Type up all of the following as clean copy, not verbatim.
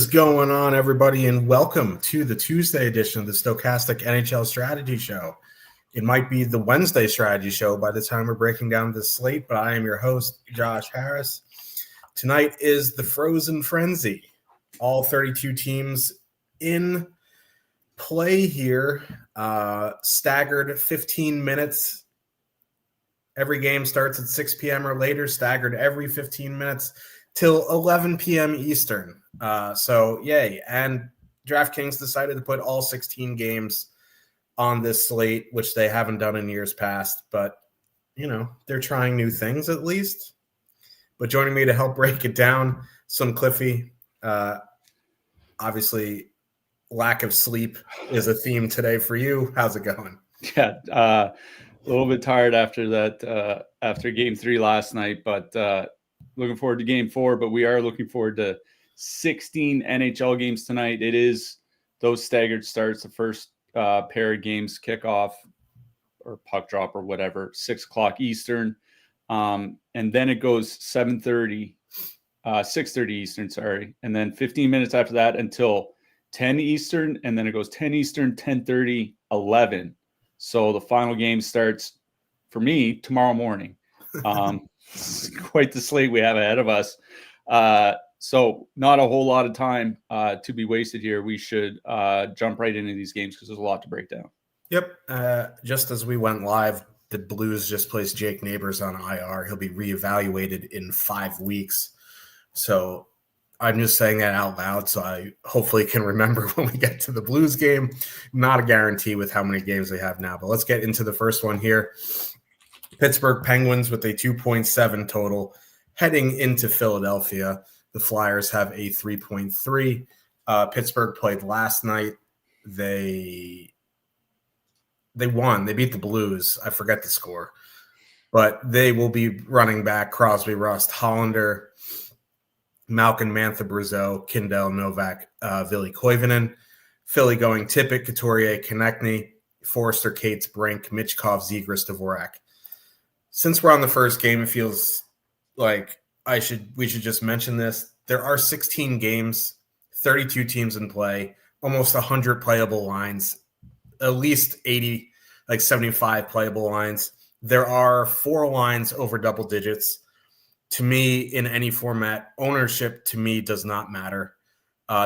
is going on, everybody, and welcome to the Tuesday edition of the Stochastic NHL Strategy Show. It might be the Wednesday Strategy Show by the time we're breaking down the slate, but I am your host, Josh Harris. Tonight is the Frozen Frenzy. All 32 teams in play here, staggered 15 minutes. Every game starts at 6 p.m. or later, staggered every 15 minutes till 11 p.m. Eastern. So yay. And DraftKings decided to put all 16 games on this slate, which they haven't done in years past. But, you know, they're trying new things at least. But joining me to help break it down, some Cliffy. Obviously, lack of sleep is a theme today for you. How's it going? Yeah, a little bit tired after that, after game 3 last night, but looking forward to game 4. But we are looking forward to 16 NHL games tonight. It is those staggered starts. The first pair of games kickoff or puck drop or whatever, 6 o'clock Eastern. And then it goes 6:30 Eastern, sorry. And then 15 minutes after that until 10 Eastern. And then it goes 10 Eastern, 10:30, 11. So the final game starts for me tomorrow morning. Quite the slate we have ahead of us. So not a whole lot of time to be wasted here. We should jump right into these games because there's a lot to break down. Yep. Just as we went live, the Blues just placed Jake Neighbors on IR. He'll be reevaluated in 5 weeks. So I'm just saying that out loud so I hopefully can remember when we get to the Blues game. Not a guarantee with how many games they have now. But let's get into the first one here. Pittsburgh Penguins with a 2.7 total heading into Philadelphia. The Flyers have a 3.3. Pittsburgh played last night. They won. They beat the Blues. I forget the score. But they will be running back Crosby, Rust, Hollander, Malkin, Mantha, Brazeau, Kindell, Novak, Ville Koivunen. Philly going Tippett, Couturier, Konechny, Forrester, Cates, Brink, Michkov, Zegras, Dvorak. Since we're on the first game, it feels like we should just mention this. There are 16 games, 32 teams in play, almost 100 playable lines, at least 80, like 75 playable lines. There are 4 lines over double digits. To me, in any format, ownership to me does not matter.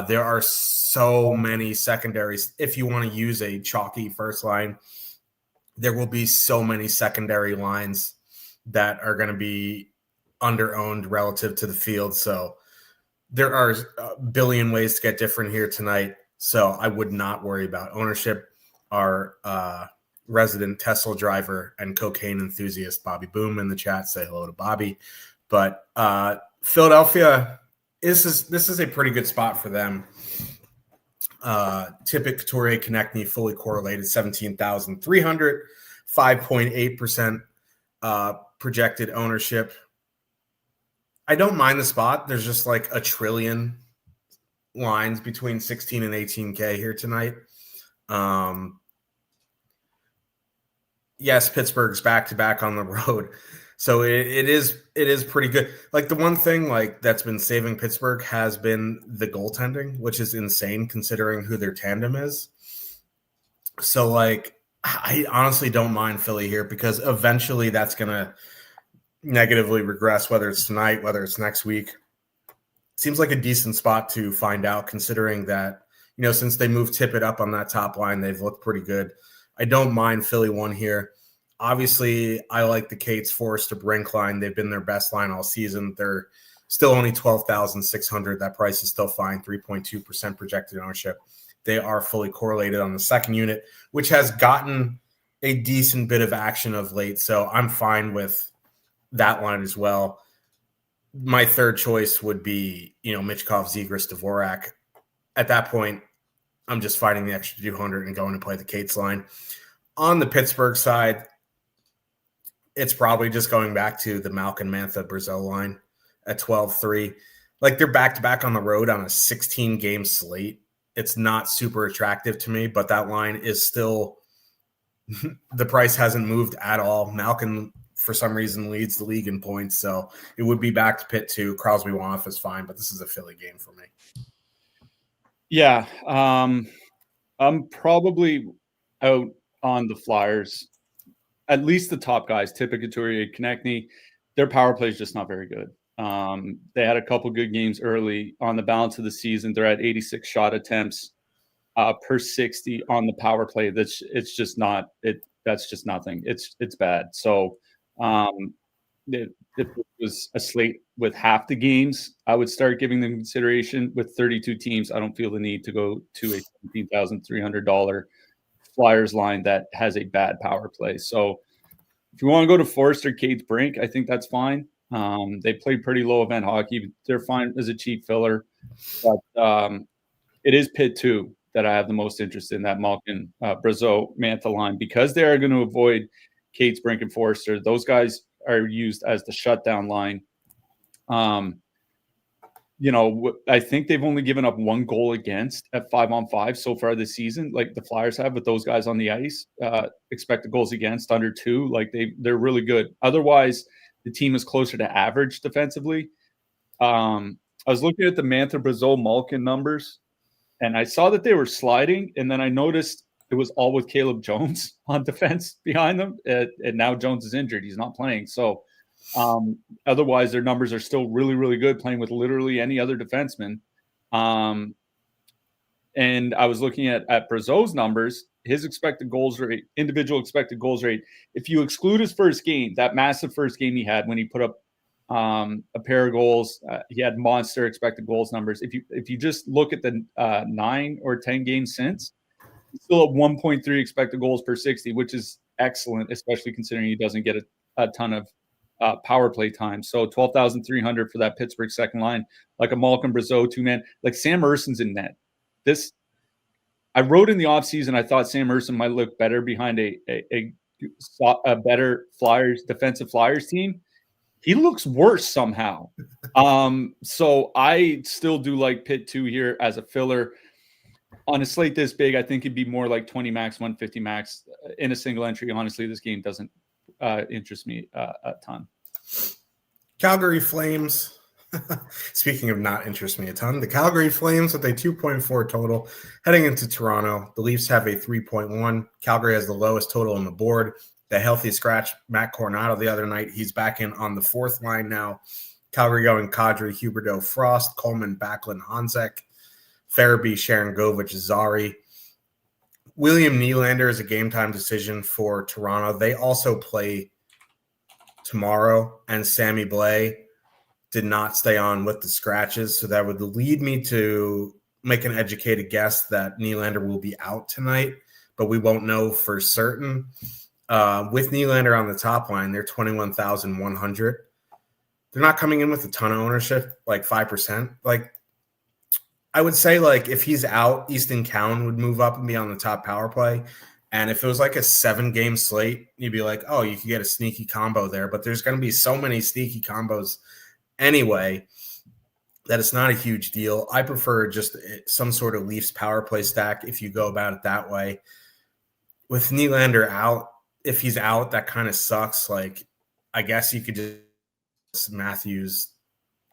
There are so many secondaries. If you want to use a chalky first line, there will be so many secondary lines that are going to be under-owned relative to the field. So there are a billion ways to get different here tonight. So I would not worry about ownership. Our resident Tesla driver and cocaine enthusiast, Bobby Boom, in the chat. Say hello to Bobby. But Philadelphia, this is a pretty good spot for them. Tippett, Couturier, Konechny, fully correlated, 17,300, 5.8% projected ownership. I don't mind the spot. There's just like a trillion lines between 16 and 18K here tonight. Yes, Pittsburgh's back-to-back on the road. So it is pretty good. Like the one thing like that's been saving Pittsburgh has been the goaltending, which is insane considering who their tandem is. So like I honestly don't mind Philly here because eventually that's going to negatively regress, whether it's tonight, whether it's next week. Seems like a decent spot to find out considering that, you know, since they moved Tippett up on that top line, they've looked pretty good. I don't mind Philly one here. Obviously, I like the Cates, Forrester, Brink line. They've been their best line all season. They're still only 12,600. That price is still fine, 3.2% projected ownership. They are fully correlated on the second unit, which has gotten a decent bit of action of late. So I'm fine with that line as well. My third choice would be, you know, Michkov, Zegras, Dvorak. At that point, I'm just fighting the extra 200 and going to play the Cates line. On the Pittsburgh side, it's probably just going back to the Malkin, Mantha, Brazeau line at 12-3. Like they're back-to-back on the road on a 16-game slate. It's not super attractive to me, but that line is still – the price hasn't moved at all. Malkin, for some reason, leads the league in points, so it would be back to Pitt too. Crosby one-off is fine, but this is a Philly game for me. Yeah. I'm probably out on the Flyers. At least the top guys, Tippett, Couturier, Konechny, their power play is just not very good. They had a couple good games early. On the balance of the season, they're at 86 shot attempts per 60 on the power play. That's just nothing. It's bad. So if it was a slate with half the games, I would start giving them consideration. With 32 teams, I don't feel the need to go to a $17,300 Flyers line that has a bad power play. So if you want to go to Forster, Cade's Brink, I think that's fine. They play pretty low event hockey. They're fine as a cheap filler. But it is Pitt 2 that I have the most interest in, that Malkin, Brazeau, Mantha line, because they are going to avoid Cade's Brink and Forster. Those guys are used as the shutdown line. I think they've only given up one goal against at 5-on-5 so far this season, like the Flyers have, with those guys on the ice. Expected goals against under 2, like they're really good. Otherwise, the team is closer to average defensively. I was looking at the Mantha, Brazeau, Malkin numbers, and I saw that they were sliding, and then I noticed it was all with Caleb Jones on defense behind them, and now Jones is injured. He's not playing, so otherwise their numbers are still really, really good, playing with literally any other defenseman. And I was looking at Brazeau's numbers, his expected goals rate, individual expected goals rate. If you exclude his first game, that massive first game he had when he put up a pair of goals, he had monster expected goals numbers. If you just look at the 9 or 10 games since, he's still at 1.3 expected goals per 60, which is excellent, especially considering he doesn't get a ton of power play time. So 12,300 for that Pittsburgh second line, like a Malcolm Brazeau 2-man, like Sam Erson's in net. I wrote in the offseason, I thought Sam Erson might look better behind a better defensive Flyers team. He looks worse somehow. So I still do like Pitt 2 here as a filler. On a slate this big, I think it'd be more like 20 max, 150 max in a single entry. Honestly, this game doesn't interest me a ton. Calgary Flames. Speaking of not interest me a ton, the Calgary Flames with a 2.4 total heading into Toronto. The Leafs have a 3.1. Calgary has the lowest total on the board. The healthy scratch Matt Coronado the other night. He's back in on the fourth line now. Calgary going Kadri, Huberdeau, Frost, Coleman, Backlund, Hanzek, Farabee, Sharon Govich, Zari. William Nylander is a game-time decision for Toronto. They also play tomorrow, and Sammy Blais did not stay on with the scratches, so that would lead me to make an educated guess that Nylander will be out tonight, but we won't know for certain. With Nylander on the top line, they're 21,100. They're not coming in with a ton of ownership, like 5%. Like, I would say, like, if he's out, Easton Cowan would move up and be on the top power play. And if it was like a 7-game slate, you'd be like, oh, you could get a sneaky combo there. But there's going to be so many sneaky combos anyway that it's not a huge deal. I prefer just some sort of Leafs power play stack if you go about it that way. With Nylander out, if he's out, that kind of sucks. Like, I guess you could just Matthews,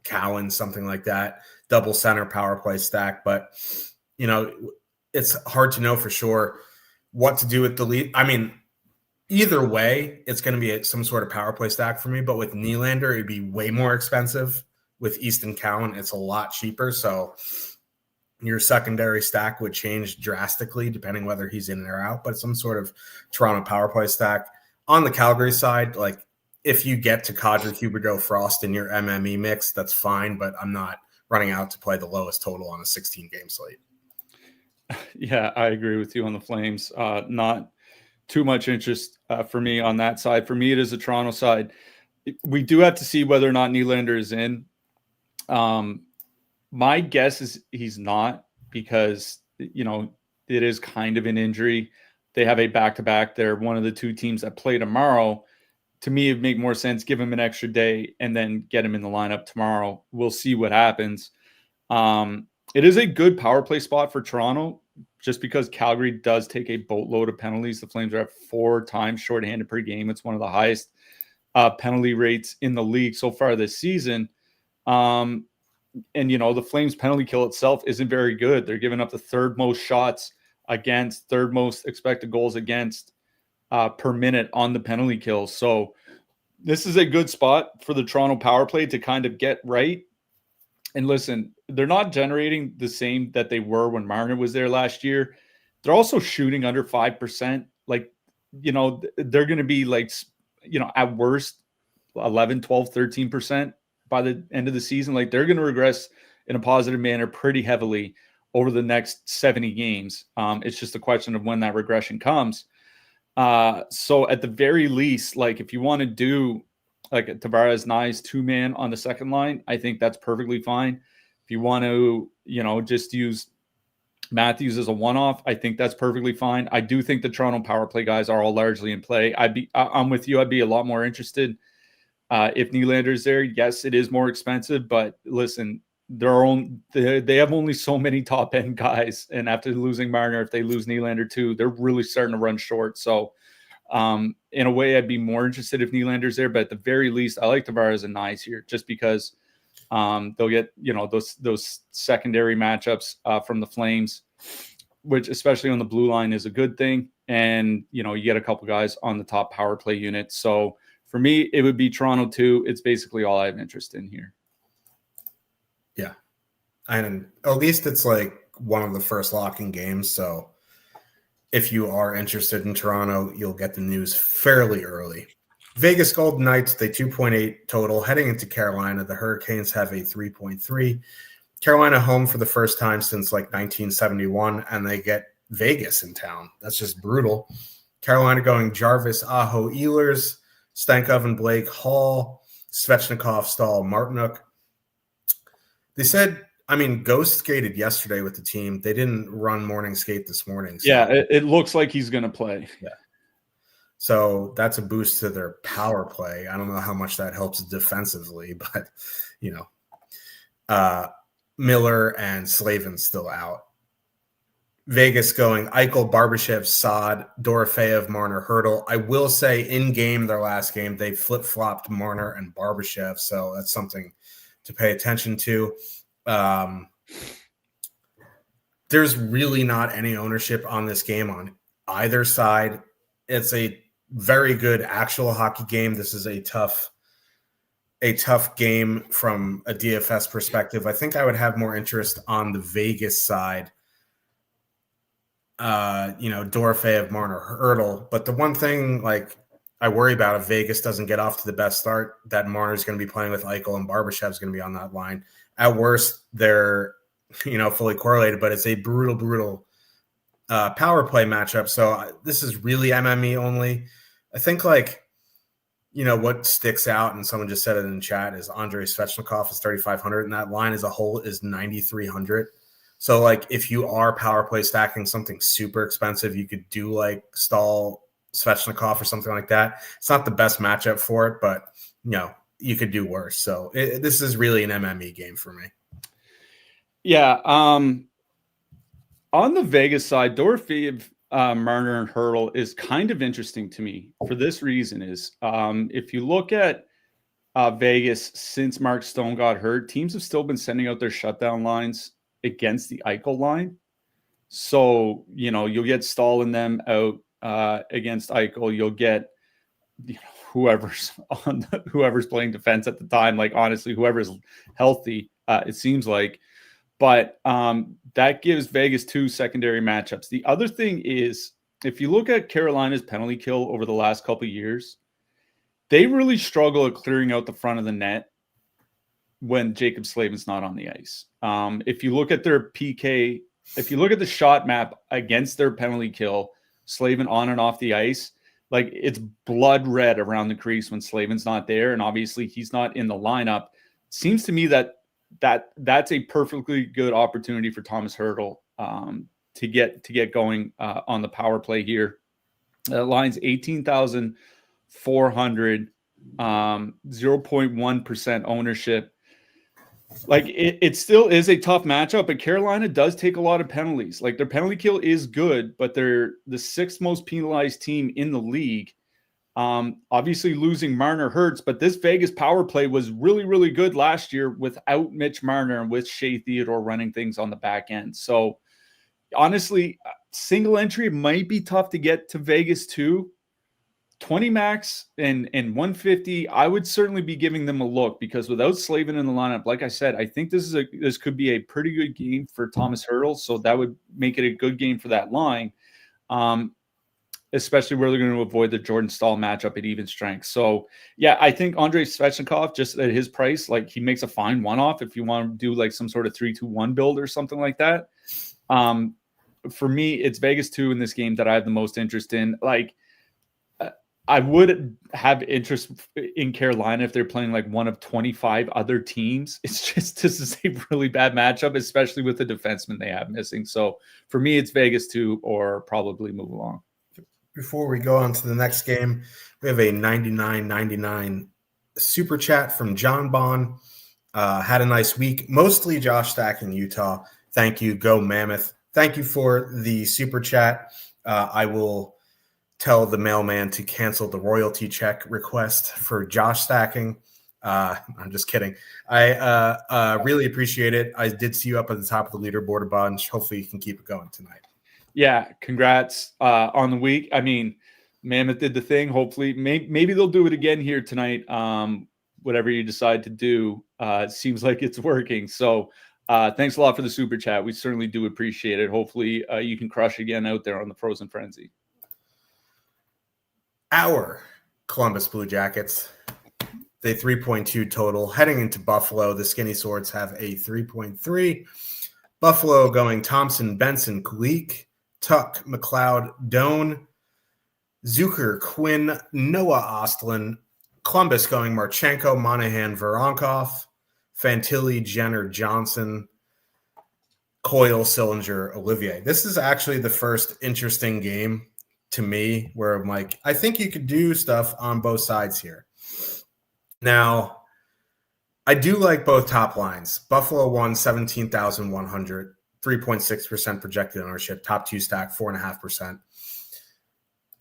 Cowan, something like that, double center power play stack. But, it's hard to know for sure what to do with the lead. I mean, either way, it's going to be some sort of power play stack for me. But with Nylander, it'd be way more expensive. With Easton Cowan, it's a lot cheaper. So your secondary stack would change drastically depending whether he's in or out. But some sort of Toronto power play stack. On the Calgary side, like, if you get to Kadri, Huberdeau, Frost in your MME mix, that's fine. But I'm not running out to play the lowest total on a 16-game slate. Yeah, I agree with you on the Flames. Not too much interest for me on that side. For me, it is a Toronto side. We do have to see whether or not Nylander is in. My guess is he's not, because, it is kind of an injury. They have a back-to-back. They're one of the two teams that play tomorrow. To me, it'd make more sense, give him an extra day and then get him in the lineup tomorrow. We'll see what happens. It is a good power play spot for Toronto, just because Calgary does take a boatload of penalties. The Flames are at 4 times shorthanded per game. It's one of the highest penalty rates in the league so far this season. And, the Flames penalty kill itself isn't very good. They're giving up the third most shots against, third most expected goals against per minute on the penalty kills. So this is a good spot for the Toronto power play to kind of get right. And listen, they're not generating the same that they were when Marner was there last year. They're also shooting under 5%. Like, they're going to be like, at worst 11, 12, 13% by the end of the season. Like, they're going to regress in a positive manner pretty heavily over the next 70 games. It's just a question of when that regression comes. So at the very least, like, if you want to do like a Tavares Nyes 2-man on the second line, I think that's perfectly fine. If you want to, just use Matthews as a one-off, I think that's perfectly fine. I do think the Toronto power play guys are all largely in play. I'm with you. I'd be a lot more interested if Nylander's there. Yes, it is more expensive, but listen, they have only so many top end guys, and after losing Marner, if they lose Nylander too, they're really starting to run short. So in a way, I'd be more interested if Nylander's there, but at the very least, I like Tavares and Nyes here just because they'll get those secondary matchups from the Flames, which especially on the blue line is a good thing, and you get a couple guys on the top power play unit. So for me, it would be Toronto too. It's basically all I have interest in here. Yeah. And at least it's like one of the first locking games. So if you are interested in Toronto, you'll get the news fairly early. Vegas Golden Knights, they 2.8 total. Heading into Carolina, the Hurricanes have a 3.3. Carolina home for the first time since like 1971, and they get Vegas in town. That's just brutal. Carolina going Jarvis, Aho, Ehlers, Stankov and Blake, Hall, Svechnikov, Stahl, Martinuk. They said, Ghost skated yesterday with the team. They didn't run morning skate this morning. So. Yeah, it looks like he's going to play. Yeah. So that's a boost to their power play. I don't know how much that helps defensively, but, Miller and Slavin's still out. Vegas going Eichel, Barbashev, Saad, Dorofeyev, Marner, Hurdle. I will say in game, their last game, they flip-flopped Marner and Barbashev, so that's something to pay attention to. There's really not any ownership on this game on either side. It's a very good actual hockey game. This is a tough game from a DFS perspective. I think I would have more interest on the Vegas side. Dorofeyev, Marner, Hurdle. But the one thing I worry about if Vegas doesn't get off to the best start, that Marner's going to be playing with Eichel and Barbashev's going to be on that line. At worst, they're fully correlated, but it's a brutal power play matchup. So this is really MME only. I think what sticks out, and someone just said it in chat, is Andrei Svechnikov is 3,500, and that line as a whole is 9,300. So if you are power play stacking something super expensive, you could do Stahl, Svechnikov or something like that. It's not the best matchup for it, but you could do worse. So this is really an MME game for me. Yeah. On the Vegas side, Dorofeyev, Marner, and Hurdle is kind of interesting to me for this reason is if you look at Vegas since Mark Stone got hurt, teams have still been sending out their shutdown lines against the Eichel line. So, you'll get Stahl in them out against Eichel. You'll get whoever's playing defense at the time. Honestly, whoever's healthy, it seems like. But that gives Vegas two secondary matchups. The other thing is, if you look at Carolina's penalty kill over the last couple of years, they really struggle at clearing out the front of the net when Jacob Slavin's not on the ice. If you look at their PK, if you look at the shot map against their penalty kill, Slavin on and off the ice, it's blood red around the crease when Slavin's not there. And obviously he's not in the lineup. Seems to me that's a perfectly good opportunity for Thomas Hurdle to get going on the power play here. Line's 18,400, 0.1% ownership. It still is a tough matchup, but Carolina does take a lot of penalties. Their penalty kill is good, but they're the sixth most penalized team in the league. Obviously losing Marner hurts, but this Vegas power play was really, really good last year without Mitch Marner and with Shea Theodore running things on the back end. So honestly, single entry might be tough to get to Vegas too. 20 max and 150, I would certainly be giving them a look, because without Slavin in the lineup, like I said, I think this could be a pretty good game for Thomas Hertl. So that would make it a good game for that line. Especially where they're going to avoid the Jordan Stahl matchup at even strength. So, yeah, I think Andrei Svechnikov, just at his price, like he makes a fine one-off if you want to do like some sort of 3-2-1 build or something like that. For me, it's Vegas 2 in this game that I have the most interest in. Like, I would have interest in Carolina if they're playing like one of 25 other teams. It's just, this is a really bad matchup, especially with the defensemen they have missing. So for me, it's Vegas 2 or probably move along. Before we go on to the next game, we have a 99.99 super chat from John Bond. Had a nice week, mostly Josh stacking Utah. Thank you, Go Mammoth. Thank you for the super chat. I will tell the mailman to cancel the royalty check request for Josh stacking. I'm just kidding. I really appreciate it. I did see you up at the top of the leaderboard a bunch. Hopefully you can keep it going tonight. Yeah, congrats on the week. I mean, Mammoth did the thing. Hopefully, maybe they'll do it again here tonight. Whatever you decide to do, it seems like it's working. So thanks a lot for the super chat. We certainly do appreciate it. Hopefully you can crush again out there on the Frozen Frenzy. Our Columbus Blue Jackets, they 3.2 total. Heading into Buffalo, the Skinny Swords have a 3.3. Buffalo going Thompson, Benson, Kulik, Tuck, McLeod, Doan, Zucker, Quinn, Noah Ostlund. Columbus going Marchenko, Monahan, Voronkov, Fantilli, Jenner, Johnson, Coyle, Sillinger, Olivier. This is actually the first interesting game to me where I'm like, I think you could do stuff on both sides here. Now, I do like both top lines. Buffalo won 17,100, 3.6% projected ownership. Top two stack, 4.5%.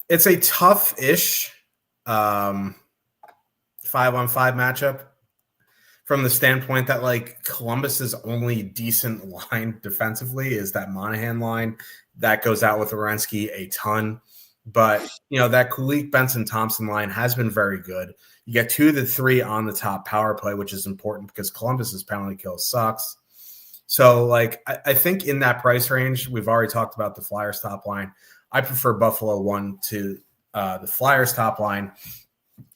It's a tough-ish 5-on-5 matchup from the standpoint that, like, Columbus's only decent line defensively is that Monahan line. That goes out with Werenski a ton. But, you know, that Kulik, Benson, Thompson line has been very good. You get 2 of the 3 on the top power play, which is important because Columbus's penalty kill sucks. So, like, I think in that price range, we've already talked about the Flyers top line. I prefer Buffalo 1 to the Flyers top line.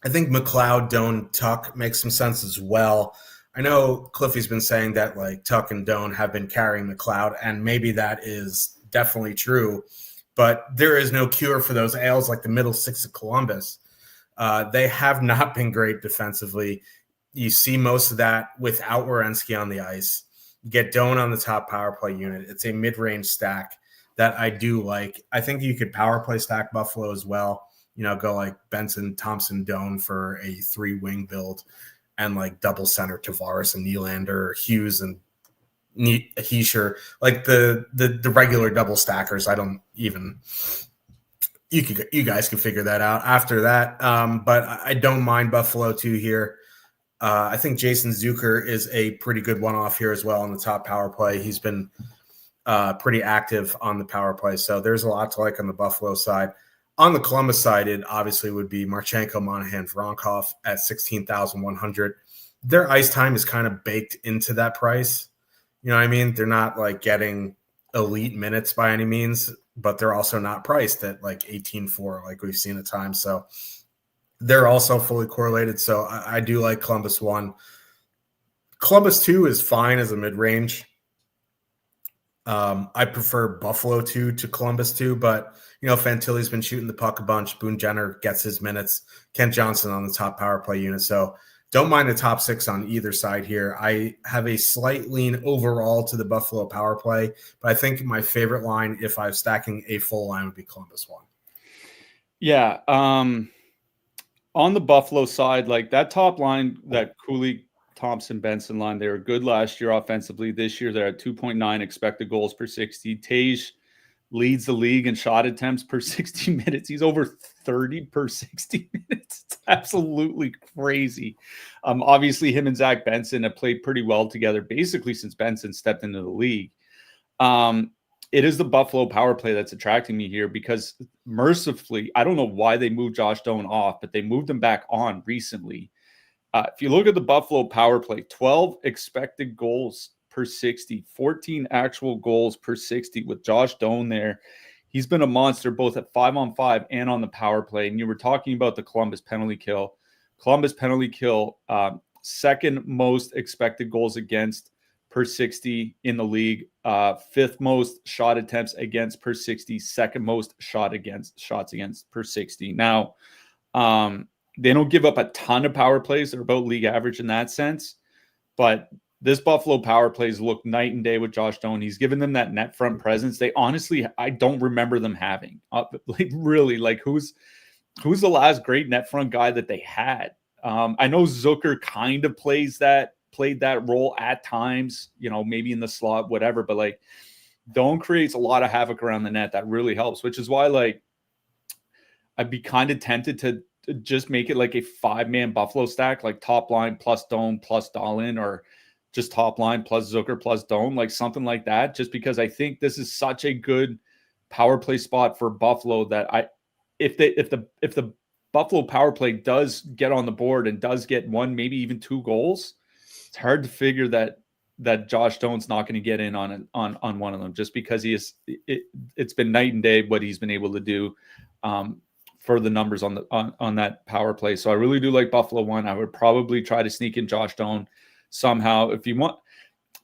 I think McLeod, Doan, Tuck makes some sense as well. I know Cliffy's been saying that, like, Tuck and Doan have been carrying McLeod, and maybe that is definitely true. But there is no cure for those ails like the middle six of Columbus. They have not been great defensively. You see most of that without Werenski on the ice. You get Doan on the top power play unit. It's a mid-range stack that I do like. I think you could power play stack Buffalo as well. You know, go like Benson, Thompson, Doan for a 3-wing build and like double center Tavares and Nylander, Hughes and Heischer, like the regular double stackers. I don't even you guys can figure that out after that. But I don't mind Buffalo 2 here. I think Jason Zucker is a pretty good one-off here as well on the top power play. He's been pretty active on the power play, so there's a lot to like on the Buffalo side. On the Columbus side, it obviously would be Marchenko, Monahan, Voronkov at 16,100. Their ice time is kind of baked into that price. You know what I mean? They're not like getting elite minutes by any means, but they're also not priced at like 18.4 like we've seen at times. So they're also fully correlated. So I do like Columbus 1. Columbus 2 is fine as a mid-range. I prefer Buffalo 2 to Columbus 2, but, you know, Fantilli's been shooting the puck a bunch. Boone Jenner gets his minutes. Kent Johnson on the top power play unit. So don't mind the top 6 on either side here. I have a slight lean overall to the Buffalo power play, but I think my favorite line, if I was stacking a full line, would be Columbus 1. Yeah. On the Buffalo side, like that top line, that Kulik, Thompson, Benson line, they were good last year offensively. This year, they're at 2.9 expected goals per 60. Tage leads the league in shot attempts per 60 minutes. He's over 30 per 60 minutes. It's absolutely crazy. Obviously, him and Zach Benson have played pretty well together, basically since Benson stepped into the league. It is the Buffalo power play that's attracting me here because mercifully, I don't know why they moved Josh Doan off, but they moved him back on recently. If you look at the Buffalo power play, 12 expected goals per 60, 14 actual goals per 60 with Josh Doan there. He's been a monster both at 5-on-5 and on the power play. And you were talking about the Columbus penalty kill. Columbus penalty kill, second most expected goals against per 60 in the league, fifth most shot attempts against per 60, second most shots against per 60. Now, they don't give up a ton of power plays. They're about league average in that sense, but this Buffalo power plays look night and day with Josh Doan. He's given them that net front presence. They honestly, I don't remember them having. Who's the last great net front guy that they had? I know Zucker kind of played that role at times, maybe in the slot, whatever. But Doan creates a lot of havoc around the net that really helps, which is why I'd be kind of tempted to just make it like a 5-man Buffalo stack, like top line plus Doan plus Dahlin, or just top line plus Zucker plus Doan, something like that, just because I think this is such a good power play spot for Buffalo that if the Buffalo power play does get on the board and does get one, maybe even 2 goals, it's hard to figure that Josh Doan's not going to get in on one of them, just because it's been night and day what he's been able to do for the numbers on that power play. So I really do like Buffalo 1. I would probably try to sneak in Josh Doan somehow if you want.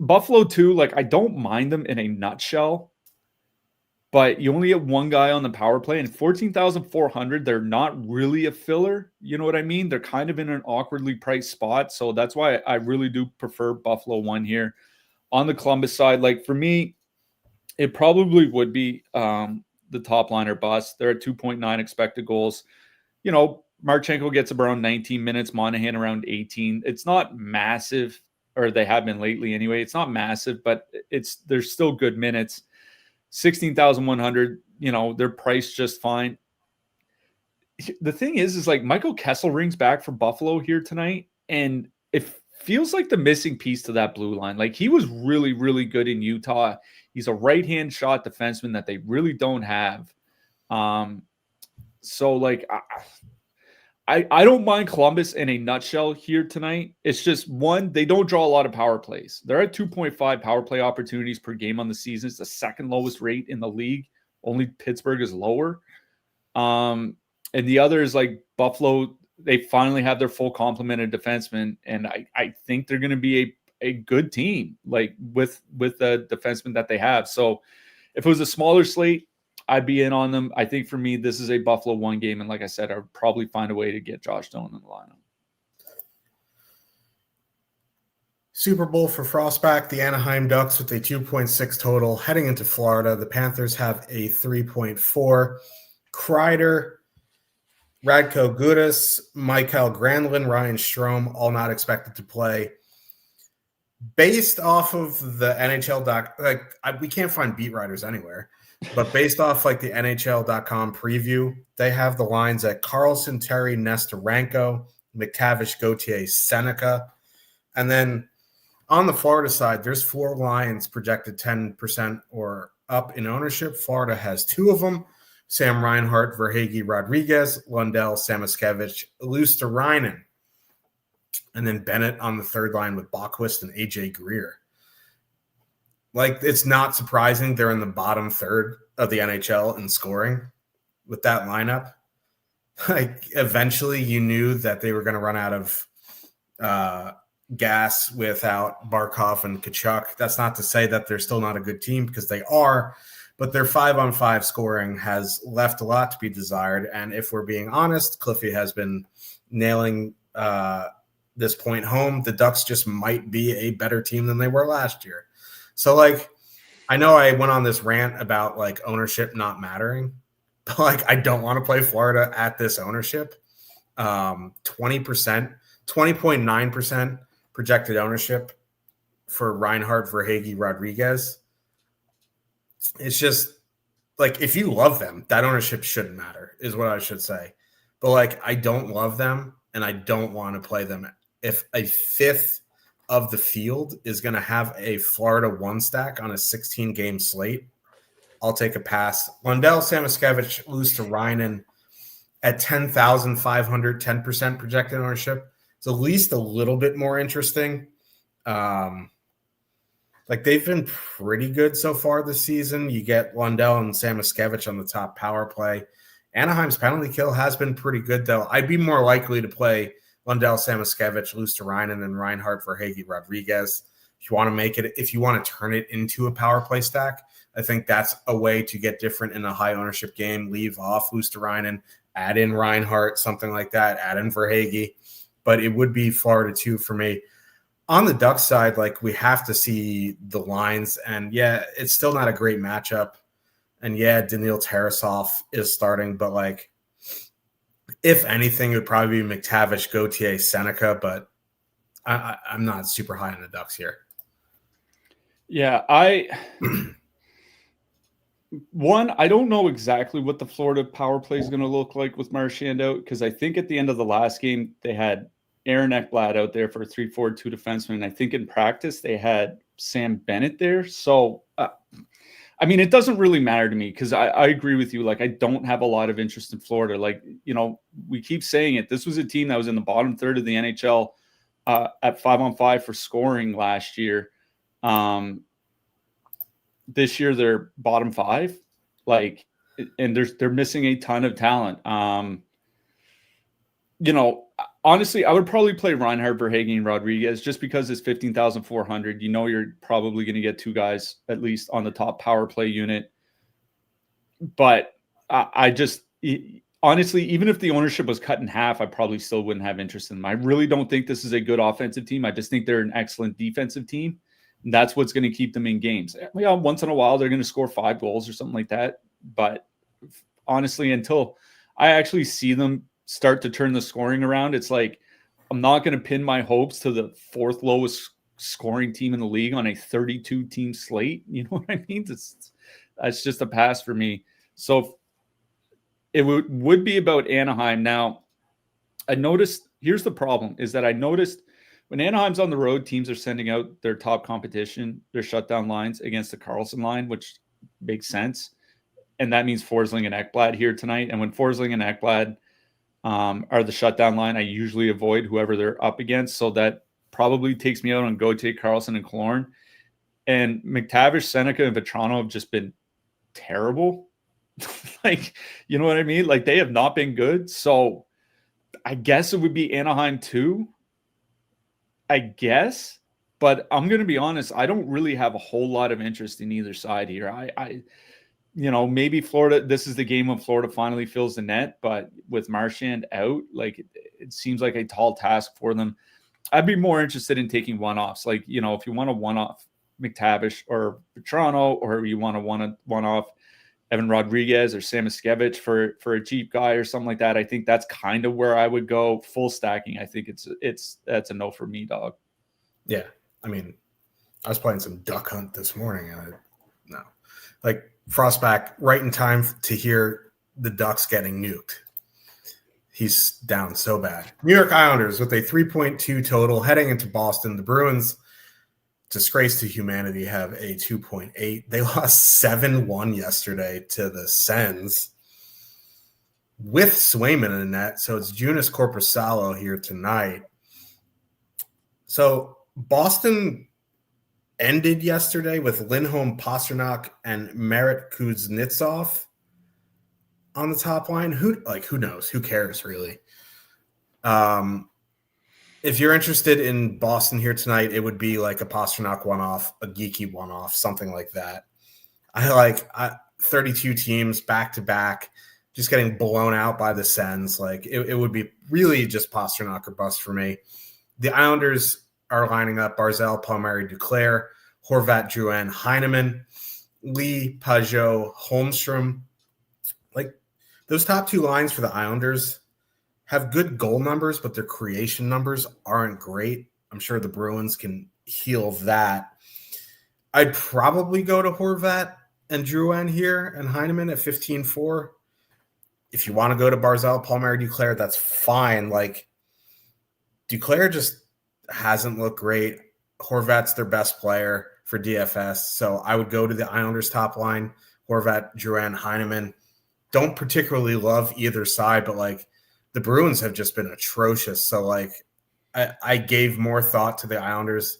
Buffalo 2, I don't mind them in a nutshell, but you only have one guy on the power play, and 14,400, they're not really a filler. You know what I mean? They're kind of in an awkwardly priced spot. So that's why I really do prefer Buffalo 1 here. On the Columbus side, for me, it probably would be the top line or bust. They're at 2.9 expected goals. Marchenko gets around 19 minutes, Monahan around 18. It's not massive, or they have been lately anyway. It's not massive, but there's still good minutes. 16,100, they're priced just fine. The thing is Michael Kessel rings back for Buffalo here tonight, and it feels like the missing piece to that blue line. He was really, really good in Utah. He's a right-hand shot defenseman that they really don't have. I don't mind Columbus in a nutshell here tonight. It's just, one, they don't draw a lot of power plays. They're at 2.5 power play opportunities per game on the season. It's the second lowest rate in the league. Only Pittsburgh is lower. And the other is Buffalo. They finally have their full complement of defensemen, and I think they're going to be a good team, with the defensemen that they have. So if it was a smaller slate, I'd be in on them. I think for me, this is a Buffalo 1 game. And like I said, I would probably find a way to get Josh Doan in the lineup. Super Bowl for Frostback, the Anaheim Ducks with a 2.6 total heading into Florida. The Panthers have a 3.4. Kreider, Radko Gudas, Michael Granlund, Ryan Strome, all not expected to play. Based off of the NHL doc, we can't find beat writers anywhere. But based off the NHL.com preview, they have the lines at Carlson, Terry, Nesterenko, McTavish, Gauthier, Seneca. And then on the Florida side, there's 4 lines projected 10% or up in ownership. Florida has 2 of them: Sam Reinhart, Verhaeghe Rodriguez, Lundell, Samoskevich, Luosterainen. And then Bennett on the third line with Bachwist and AJ Greer. It's not surprising they're in the bottom third of the NHL in scoring with that lineup. Eventually you knew that they were going to run out of gas without Barkov and Tkachuk. That's not to say that they're still not a good team, because they are, but their 5-on-5 scoring has left a lot to be desired. And if we're being honest, Cliffy has been nailing this point home. The Ducks just might be a better team than they were last year. So, I know I went on this rant about, ownership not mattering, but, I don't want to play Florida at this ownership. 20.9% projected ownership for Reinhart, Verhaeghe, Rodriguez. It's just, like, if you love them, that ownership shouldn't matter, is what I should say. But, like, I don't love them, and I don't want to play them. If a fifth of the field is going to have a Florida one stack on a 16-game slate, I'll take a pass. Lundell Samoskevich lose to Reinen at 10,500, 10% projected ownership. It's at least a little bit more interesting. Like, they've been pretty good so far this season. You get Lundell and Samoskevich on the top power play. Anaheim's penalty kill has been pretty good, though. I'd be more likely to play Lundell Samoskevich, lose to Reinen, and Reinhart for Hagee Rodriguez. If you want to make it, if you want to turn it into a power play stack, I think that's a way to get different in a high ownership game. Leave off Luosterainen, add in Reinhart, something like that, add in for Hagee. But it would be Florida 2 for me. On the Ducks side, like, we have to see the lines. And, yeah, it's still not a great matchup. And, yeah, Daniil Tarasov is starting. But, like, if anything, it would probably be McTavish, Gauthier, Seneca. But I'm not super high on the Ducks here. Yeah, I don't know exactly what the Florida power play is going to look like with Marchand out, because I think at the end of the last game they had Aaron Ekblad out there for 3-4-2 defenseman. I think in practice they had Sam Bennett there. So, I mean, it doesn't really matter to me, because I agree with you. Like, I don't have a lot of interest in Florida. Like, you know, we keep saying it. This was a team that was in the bottom third of the NHL at 5-on-5 for scoring last year. This year they're bottom 5, like, and they're missing a ton of talent. You know, honestly, I would probably play Reinhart, Verhaeghe, and Rodriguez just because it's 15,400. You know, you're probably going to get 2 guys at least on the top power play unit. But I just honestly, even if the ownership was cut in half, I probably still wouldn't have interest in them. I really don't think this is a good offensive team. I just think they're an excellent defensive team. And that's what's going to keep them in games. Yeah, once in a while, they're going to score 5 goals or something like that. But honestly, until I actually see them start to turn the scoring around, it's like I'm not going to pin my hopes to the 4th lowest scoring team in the league on a 32-team slate. You know what I mean? That's just a pass for me. So it would be about Anaheim. Now, I noticed, here's the problem, is that I noticed when Anaheim's on the road, teams are sending out their top competition, their shutdown lines against the Karlsson line, which makes sense. And that means Forsling and Ekblad here tonight. And when Forsling and Ekblad are the shutdown line, I usually avoid whoever they're up against. So that probably takes me out on Gauthier, Karlsson, and Killorn. And McTavish, Seneca, and Vetrano have just been terrible. Like, you know what I mean? Like, they have not been good. So I guess it would be Anaheim too. I guess, but I'm going to be honest, I don't really have a whole lot of interest in either side here. I you know, maybe Florida, this is the game when Florida finally fills the net, but with Marchand out, like, it seems like a tall task for them. I'd be more interested in taking one-offs. Like, you know, if you want a one-off McTavish or Vetrano, or you want a one-off Evan Rodriguez or Samoskevich for a cheap guy or something like that, I think that's kind of where I would go. Full stacking, I think that's a no for me, dog. Yeah, I mean, I was playing some Duck Hunt this morning, and no, like, Frostback right in time to hear the Ducks getting nuked. He's down so bad. New York Islanders with a 3.2 total heading into Boston. The Bruins, disgrace to humanity, have a 2.8. They lost 7-1 yesterday to the Sens with Swayman in the net. So it's Joonas Korpisalo here tonight. So Boston ended yesterday with Lindholm, Pasternak, and Merritt Kuznetsov on the top line. Who knows? Who cares, really? If you're interested in Boston here tonight, it would be like a Pasternak one-off, a Geeky one-off, something like that. I like 32 teams back-to-back, just getting blown out by the Sens. Like, it would be really just Pasternak or bust for me. The Islanders are lining up Barzal, Palmieri, Duclair, Horvat, Drouin, Heineman, Lee, Pajot, Holmstrom. Like, those top 2 lines for the Islanders have good goal numbers, but their creation numbers aren't great. I'm sure the Bruins can heal that. I'd probably go to Horvat and Drouin here and Heineman at 15-4. If you want to go to Barzal, Palmieri, Duclair, that's fine. Like, Duclair just hasn't looked great. Horvat's their best player for DFS. So I would go to the Islanders top line, Horvat, Drouin, Heineman. Don't particularly love either side, but like the Bruins have just been atrocious. So like I gave more thought to the Islanders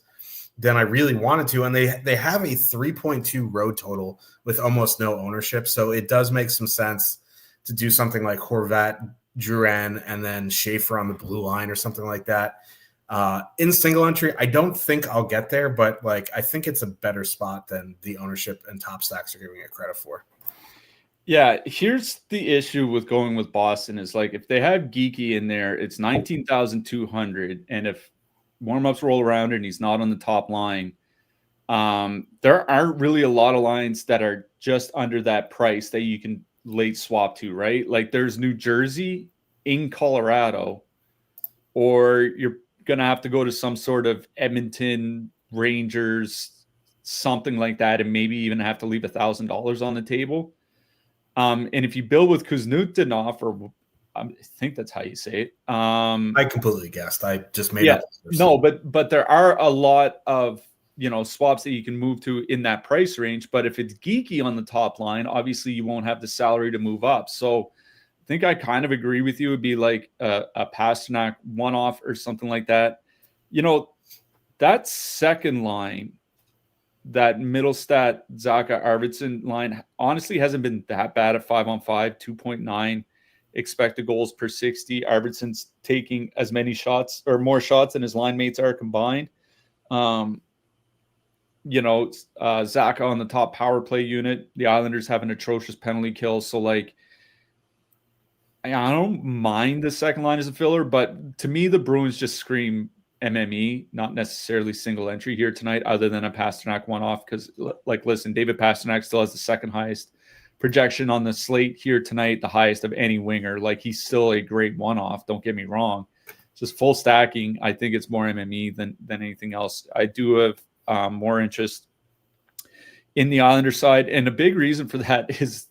than I really wanted to. And they have a 3.2 road total with almost no ownership. So it does make some sense to do something like Horvat, Drouin, and then Schaefer on the blue line or something like that. In single entry, I don't think I'll get there, but like I think it's a better spot than the ownership and top stacks are giving it credit for. Yeah, here's the issue with going with Boston is like if they have Geeky in there, it's 19,200, and if warmups roll around and he's not on the top line, there aren't really a lot of lines that are just under that price that you can late swap to, right? Like there's New Jersey in Colorado, or you're going to have to go to some sort of Edmonton Rangers, something like that, and maybe even have to leave $1,000 on the table. And if you build with Kuznetsov, or I think that's how you say it. I completely guessed. I just made up. No, but there are a lot of swaps that you can move to in that price range. But if it's Geeky on the top line, obviously you won't have the salary to move up. So I think I kind of agree with you. It'd be like a Pasternak one-off or something like that. That second line, that Middlestat, Zacha, Arvidsson line honestly hasn't been that bad at 5-on-5, 2.9 expected goals per 60. Arvidsson's taking as many shots or more shots than his line mates are combined. Zacha on the top power play unit. The Islanders have an atrocious penalty kill. So like, I don't mind the second line as a filler, but to me, the Bruins just scream MME, not necessarily single entry here tonight, other than a Pasternak one-off. Because, like, listen, David Pasternak still has the second highest projection on the slate here tonight, the highest of any winger. Like, he's still a great one-off. Don't get me wrong. Just full stacking, I think it's more MME than anything else. I do have more interest in the Islanders side, and a big reason for that is,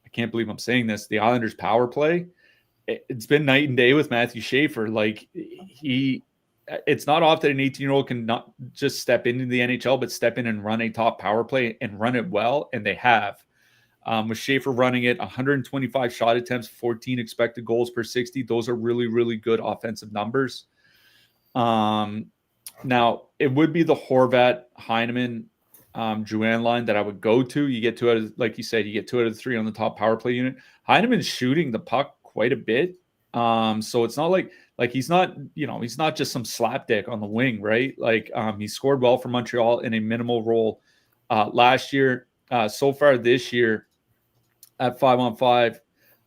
I can't believe I'm saying this, the Islanders power play. It's been night and day with Matthew Schaefer. Like, it's not often an 18-year-old can not just step into the NHL, but step in and run a top power play and run it well, and they have. With Schaefer running it, 125 shot attempts, 14 expected goals per 60. Those are really, really good offensive numbers. Now, it would be the Horvat, Heineman, Drouin line that I would go to. You get 2 out of, like you said, you get 2 out of the 3 on the top power play unit. Heineman's shooting the puck quite a bit. So it's not like he's not, he's not just some slapdick on the wing, right? Like he scored well for Montreal in a minimal role last year. So far this year at 5-on-5,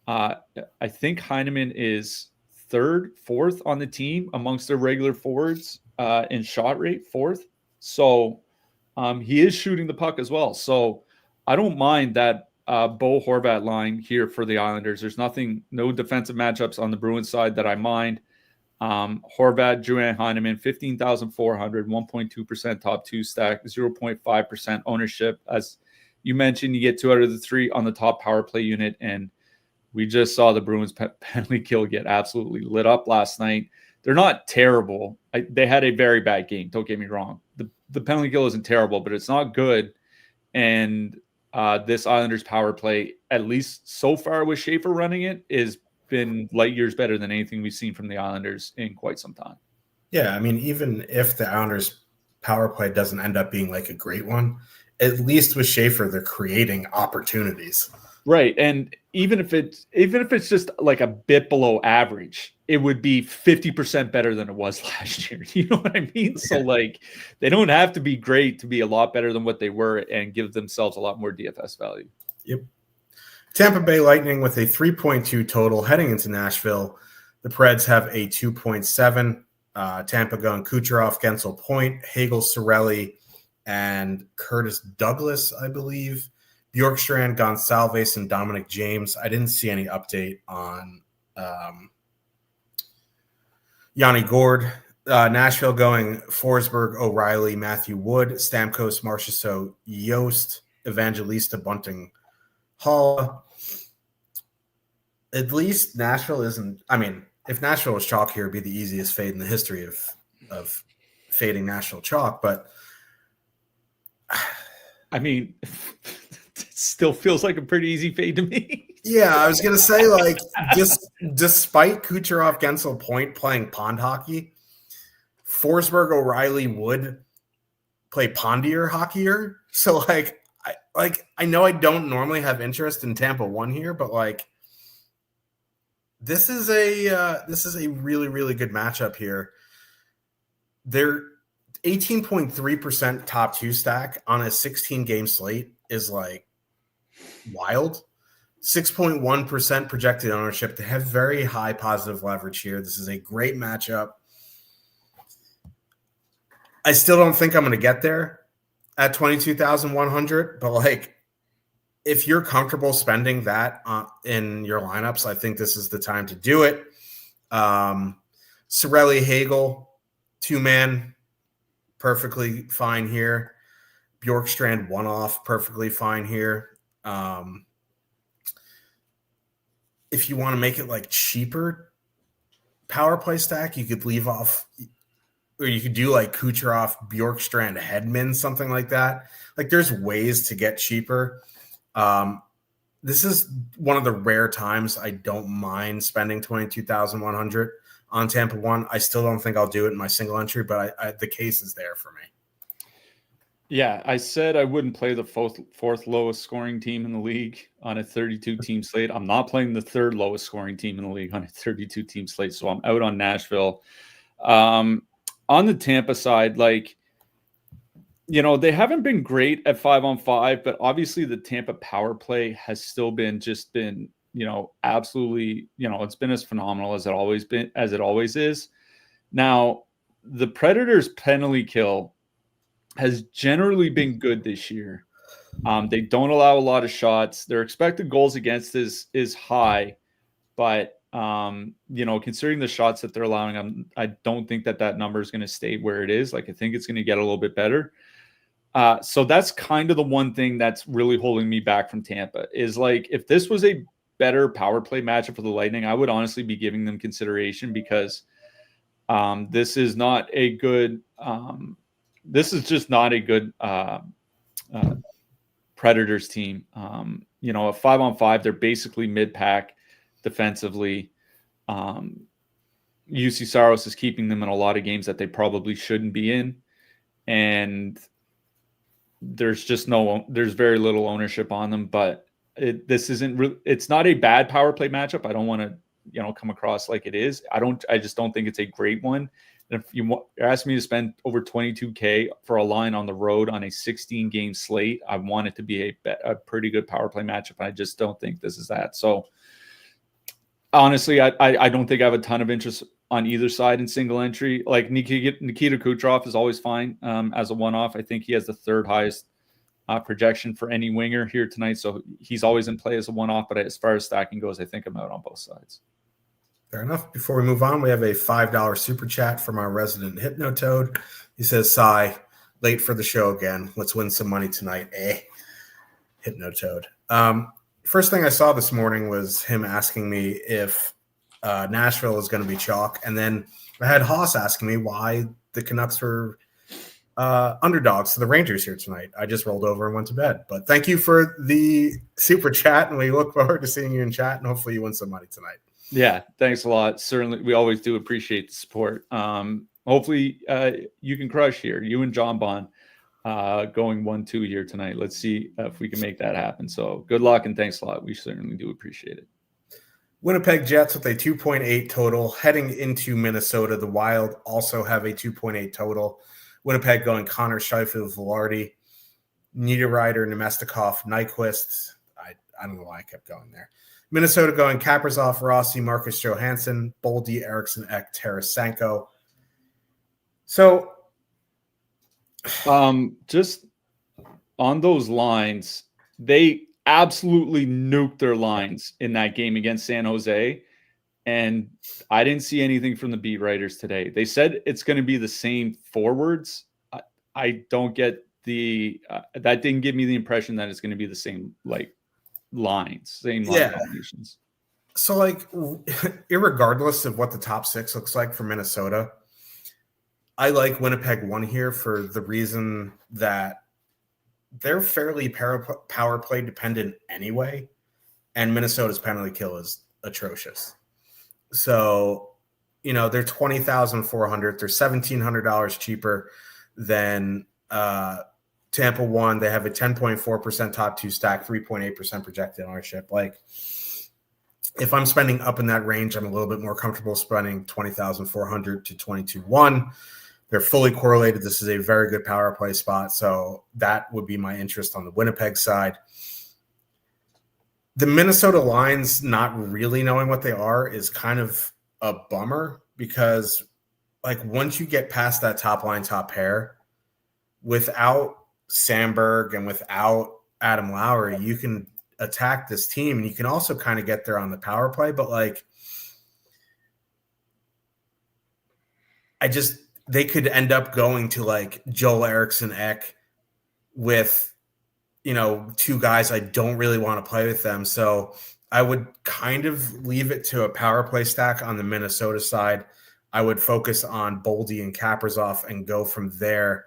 I think Heineman is 3rd, 4th on the team amongst their regular forwards in shot rate, 4th. So he is shooting the puck as well. So I don't mind that Bo Horvat line here for the Islanders. There's no defensive matchups on the Bruins side that I mind. Horvat, Drouin, Heineman, 15,400, 1.2% top 2 stack, 0.5% ownership. As you mentioned, you get 2 out of the 3 on the top power play unit, and we just saw the Bruins penalty kill get absolutely lit up last night. They're not terrible. They had a very bad game. Don't get me wrong. The penalty kill isn't terrible, but it's not good. And this Islanders power play, at least so far with Schaefer running it, is been light years better than anything we've seen from the Islanders in quite some time. Yeah, I mean, even if the Islanders power play doesn't end up being like a great one, at least with Schaefer, they're creating opportunities. Right. And even if it's just like a bit below average, it would be 50% better than it was last year. You know what I mean? Yeah. So like they don't have to be great to be a lot better than what they were and give themselves a lot more DFS value. Yep. Tampa Bay Lightning with a 3.2 total heading into Nashville. The Preds have a 2.7. Tampa going Kucherov, Gensel Point, Hagel, Sorelli, and Curtis Douglas, I believe. Bjorkstrand, Gonsalves, and Dominic James. I didn't see any update on Yanni Gord. Nashville going Forsberg, O'Reilly, Matthew Wood, Stamkos, Marchessault, Yost, Evangelista Bunting Hall. At least Nashville isn't. I mean, if Nashville was chalk here, it'd be the easiest fade in the history of fading Nashville chalk. But I mean, it still feels like a pretty easy fade to me. Yeah, I was gonna say, like, just despite Kucherov, Gensel, Point playing pond hockey, Forsberg, O'Reilly would play pondier hockeyer. So, I know I don't normally have interest in Tampa 1 here, but like, this is a really, really good matchup here. They're 18.3% top 2 stack on a 16 game slate is like wild. 6.1% projected ownership. They have very high positive leverage here. This is a great matchup. I still don't think I'm going to get there at 22,100, but like, if you're comfortable spending that in your lineups, I think this is the time to do it. Cirelli, Hagel, 2-man, perfectly fine here. Bjorkstrand, 1-off, perfectly fine here. If you want to make it like cheaper power play stack, you could leave off, or you could do like Kucherov, Bjorkstrand, Hedman, something like that. Like, there's ways to get cheaper. This is one of the rare times I don't mind spending 22,100 on Tampa 1. I still don't think I'll do it in my single entry, but the case is there for me. Yeah, I said I wouldn't play the fourth lowest scoring team in the league on a 32-team slate. I'm not playing the third lowest scoring team in the league on a 32-team slate, so I'm out on Nashville. On the Tampa side, like, you know, they haven't been great at 5-on-5, but obviously the Tampa power play has still been, you know, absolutely, you know, it's been as phenomenal as it always is. Now, the Predators' penalty kill has generally been good this year. They don't allow a lot of shots. Their expected goals against is high, but you know, considering the shots that they're allowing, I don't think that number is going to stay where it is. Like, I think it's going to get a little bit better. So that's kind of the one thing that's really holding me back from Tampa is, like, if this was a better power play matchup for the Lightning, I would honestly be giving them consideration, because this is not a good. This is just not a good Predators team. You know, a 5-on-5, they're basically mid-pack defensively. UC Saros is keeping them in a lot of games that they probably shouldn't be in. And there's very little ownership on them, but it's not a bad power play matchup. I don't want to, you know, come across like it is. I just don't think it's a great one. And if you're asking me to spend over $22K for a line on the road on a 16-game slate, I want it to be a pretty good power play matchup. I just don't think this is that. So honestly, I don't think I have a ton of interest on either side in single entry. Like, Nikita Kucherov is always fine as a one-off. I think he has the third highest projection for any winger here tonight. So he's always in play as a one-off. But as far as stacking goes, I think I'm out on both sides. Fair enough. Before we move on, we have a $5 super chat from our resident Hypnotoad. He says, "Sigh, late for the show again. Let's win some money tonight, eh?" Hypnotoad. First thing I saw this morning was him asking me if Nashville is going to be chalk. And then I had Haas asking me why the Canucks were underdogs to the Rangers here tonight. I just rolled over and went to bed. But thank you for the super chat, and we look forward to seeing you in chat, and hopefully you win some money tonight. Yeah, thanks a lot. Certainly, we always do appreciate the support. Hopefully you can crush here. You and John Bond going 1-2 here tonight. Let's see if we can make that happen. So good luck, and thanks a lot. We certainly do appreciate it. Winnipeg Jets with a 2.8 total heading into Minnesota. The Wild also have a 2.8 total. Winnipeg going Connor Scheifele, Velarde, Niederreiter, Nemestikov, Nyquist. I don't know why I kept going there. Minnesota going Kaprizov, Rossi, Marcus Johansson, Boldy, Eriksson, Ek, Tarasenko. So just on those lines, they absolutely nuked their lines in that game against San Jose. And I didn't see anything from the beat writers today. They said it's going to be the same forwards. I don't get that didn't give me the impression that it's going to be the same line combinations. So like, irregardless of what the top six looks like for Minnesota, I like Winnipeg 1 here for the reason that they're fairly power play dependent anyway, and Minnesota's penalty kill is atrocious. So, they're 20,400. They're $1,700 cheaper than Tampa 1. They have a 10.4% top two stack, 3.8% projected ownership. Like, if I'm spending up in that range, I'm a little bit more comfortable spending 20,400 to 22-1. They're fully correlated. This is a very good power play spot. So that would be my interest on the Winnipeg side. The Minnesota lines not really knowing what they are is kind of a bummer because, like, once you get past that top line, top pair, without Sandberg and without Adam Lowry, you can attack this team and you can also kind of get there on the power play. But, like, they could end up going to like Joel Eriksson Ek with, two guys I don't really want to play with them. So I would kind of leave it to a power play stack on the Minnesota side. I would focus on Boldy and Kaprizov and go from there.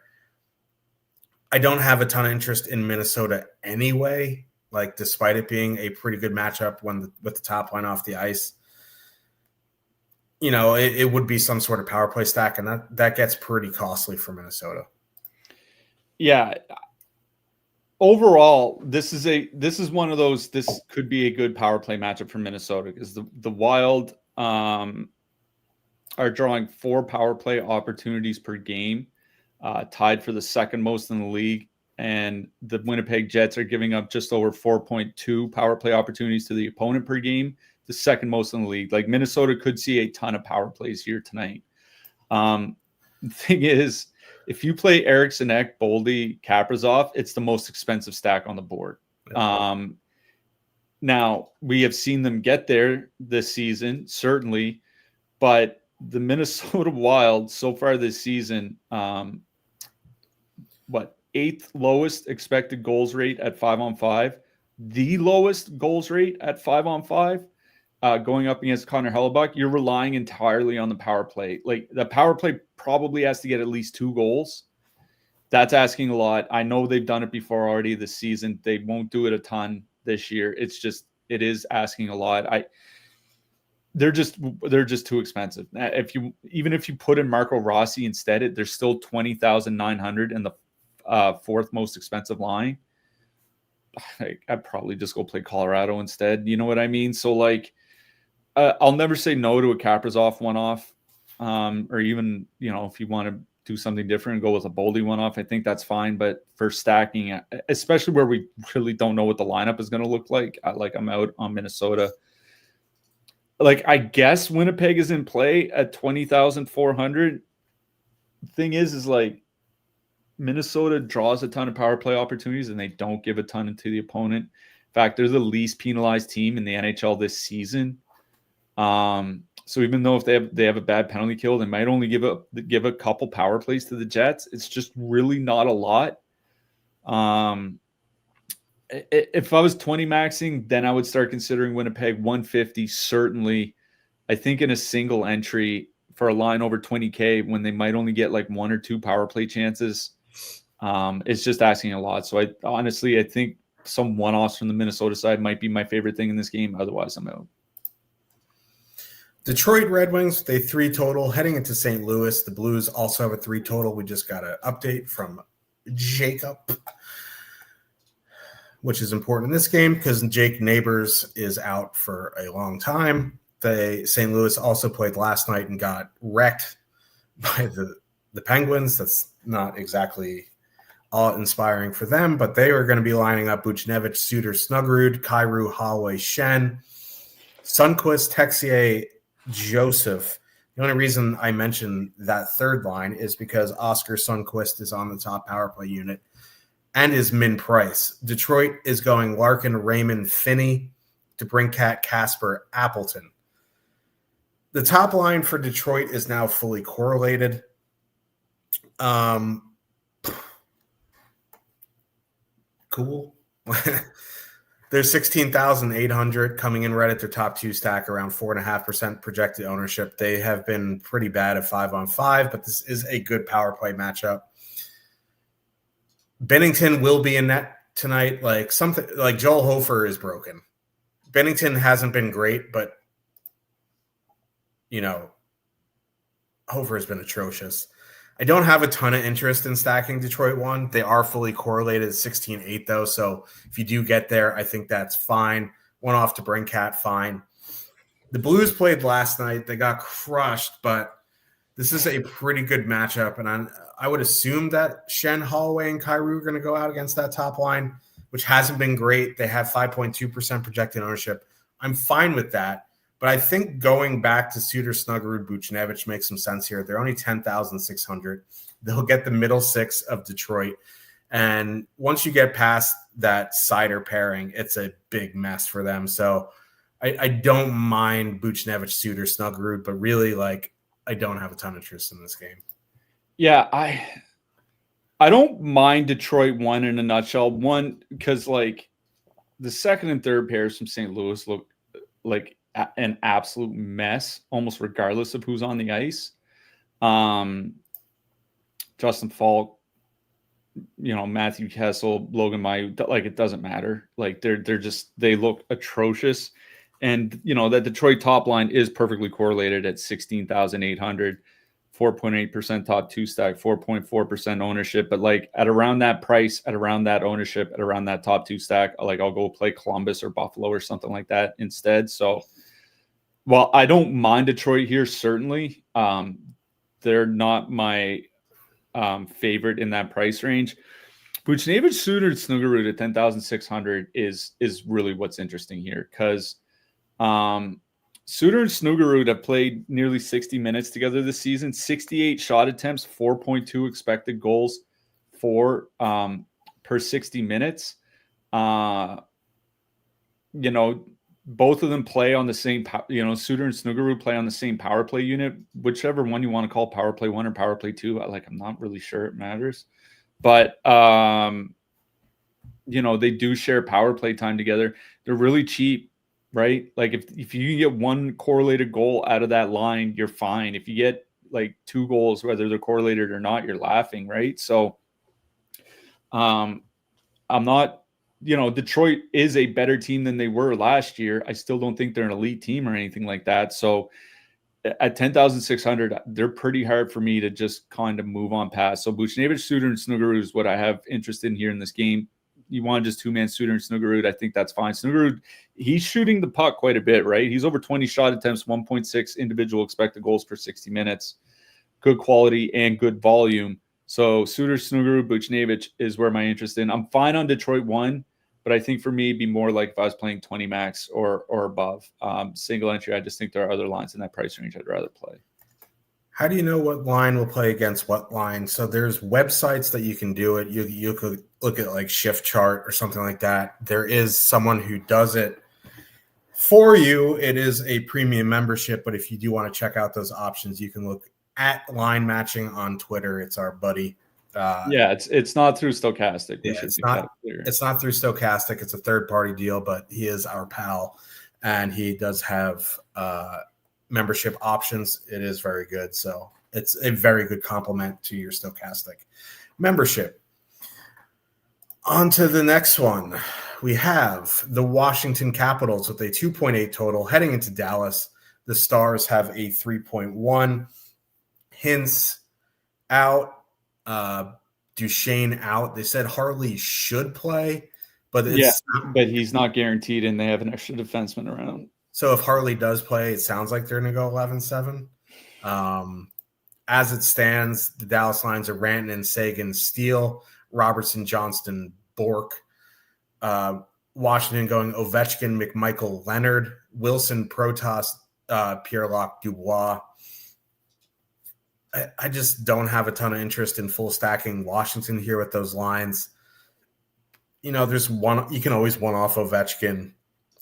I don't have a ton of interest in Minnesota anyway, like despite it being a pretty good matchup with the top line off the ice. It would be some sort of power play stack, and that gets pretty costly for Minnesota. Yeah. Overall, this is one of those. This could be a good power play matchup for Minnesota because the Wild are drawing 4 power play opportunities per game, tied for the second most in the league, and the Winnipeg Jets are giving up just over 4.2 power play opportunities to the opponent per game, the second most in the league. Like, Minnesota could see a ton of power plays here tonight. The thing is, if you play Eriksson Ek, Boldy, Kaprizov, it's the most expensive stack on the board. Now, we have seen them get there this season, certainly, but the Minnesota Wild so far this season, 8th lowest expected goals rate at 5-on-5, the lowest goals rate at 5-on-5. Going up against Connor Hellebuck, you're relying entirely on the power play. Like, the power play probably has to get at least 2 goals. That's asking a lot. I know they've done it before already this season. They won't do it a ton this year. It is asking a lot. They're just too expensive. Even if you put in Marco Rossi instead, they're still 20,900 in the 4th most expensive line. I'd probably just go play Colorado instead. You know what I mean? So, like, I'll never say no to a Kaprizov one-off, or even, if you want to do something different and go with a Boldy one-off, I think that's fine. But for stacking, especially where we really don't know what the lineup is going to look like, I'm out on Minnesota. Like, I guess Winnipeg is in play at 20,400. Thing is like, Minnesota draws a ton of power play opportunities and they don't give a ton to the opponent. In fact, they're the least penalized team in the NHL this season. So even though if they have a bad penalty kill, they might only give a couple power plays to the Jets. It's just really not a lot. If I was 20 maxing, then I would start considering Winnipeg 150. Certainly, I think in a single entry for a line over 20K when they might only get like 1 or 2 power play chances, it's just asking a lot. So I think some one-offs from the Minnesota side might be my favorite thing in this game. Otherwise, I'm out. Detroit Red Wings, they 3 total. Heading into St. Louis, the Blues also have a 3 total. We just got an update from Jacob, which is important in this game because Jake Neighbors is out for a long time. St. Louis also played last night and got wrecked by the Penguins. That's not exactly awe-inspiring for them, but they are going to be lining up Buchnevich, Suter, Snuggerud, Kyrou, Holloway, Shen, Sundqvist, Texier, Joseph. The only reason I mentioned that third line is because Oscar Sundqvist is on the top power play unit and is min price. Detroit is going Larkin, Raymond, Finney, DeBrincat, Casper, Appleton. The top line for Detroit is now fully correlated. Cool. There's 16,800 coming in right at their top two stack, around 4.5% projected ownership. They have been pretty bad at 5-on-5, but this is a good power play matchup. Bennington will be in net tonight. Like something like Joel Hofer is broken. Bennington hasn't been great, but Hofer has been atrocious. I don't have a ton of interest in stacking Detroit 1. They are fully correlated at 16-8, though. So if you do get there, I think that's fine. One off to Brinkat, fine. The Blues played last night. They got crushed, but this is a pretty good matchup. And I would assume that Shen, Holloway, and Kyrou are going to go out against that top line, which hasn't been great. They have 5.2% projected ownership. I'm fine with that. But I think going back to Suter, Snuggerud, Buchnevich makes some sense here. They're only 10,600. They'll get the middle six of Detroit. And once you get past that Sider pairing, it's a big mess for them. So I don't mind Buchnevich, Suter, Snuggerud, but really, I don't have a ton of interest in this game. Yeah, I don't mind Detroit 1 in a nutshell. One, because the second and third pairs from St. Louis look like an absolute mess, almost regardless of who's on the ice. Justin Falk, Matthew Kessel, Logan Mailloux, it doesn't matter. They look atrocious. And, that Detroit top line is perfectly correlated at 16,800, 4.8% top two stack, 4.4% ownership. But at around that price, at around that ownership, at around that top two stack, I'll go play Columbus or Buffalo or something like that instead. So, while I don't mind Detroit here, certainly, they're not my favorite in that price range. Buchnevich, Suter, and Snuggerud at 10,600 is really what's interesting here, because Suter and Snuggerud have played nearly 60 minutes together this season, 68 shot attempts, 4.2 expected goals per 60 minutes. Both of them play on the same, Suter and Snuggerud play on the same power play unit, whichever one you want to call power play 1 or power play 2. I'm not really sure it matters, but they do share power play time together. They're really cheap, right? If you get one correlated goal out of that line, you're fine. If you get 2 goals, whether they're correlated or not, you're laughing, right? So I'm not, Detroit is a better team than they were last year. I still don't think they're an elite team or anything like that. So at 10,600, they're pretty hard for me to just kind of move on past. So Buchnevich, Suter, and Snuggerud is what I have interest in here in this game. You want just two-man Suter and Snuggerud, I think that's fine. Snuggerud, he's shooting the puck quite a bit, right? He's over 20 shot attempts, 1.6 individual expected goals per 60 minutes. Good quality and good volume. So Suter, Snuggerud, Buchnevich is where my interest in. I'm fine on Detroit 1. But I think for me, it'd be more like if I was playing 20 max or above. Single entry, I just think there are other lines in that price range I'd rather play. How do you know what line will play against what line? So there's websites that you can do it. You could look at Shift Chart or something like that. There is someone who does it for you. It is a premium membership, but if you do want to check out those options, you can look at Line Matching on Twitter. It's our buddy. It's not through Stochastic. It's not through Stochastic. It's a third-party deal, but he is our pal, and he does have membership options. It is very good, so it's a very good complement to your Stochastic membership. On to the next one. We have the Washington Capitals with a 2.8 total heading into Dallas. The Stars have a 3.1. Hintz out. Duchesne out. They said Harley should play, but but he's not guaranteed, and they have an extra defenseman around. So if Harley does play, it sounds like they're going to go 11-7. As it stands, the Dallas lines are Rantanen, Sagan, Steele, Robertson, Johnston, Bork. Washington going Ovechkin, McMichael, Leonard, Wilson, Protas, Pierre-Luc Dubois. I just don't have a ton of interest in full stacking Washington here with those lines. There's one, you can always one off Ovechkin.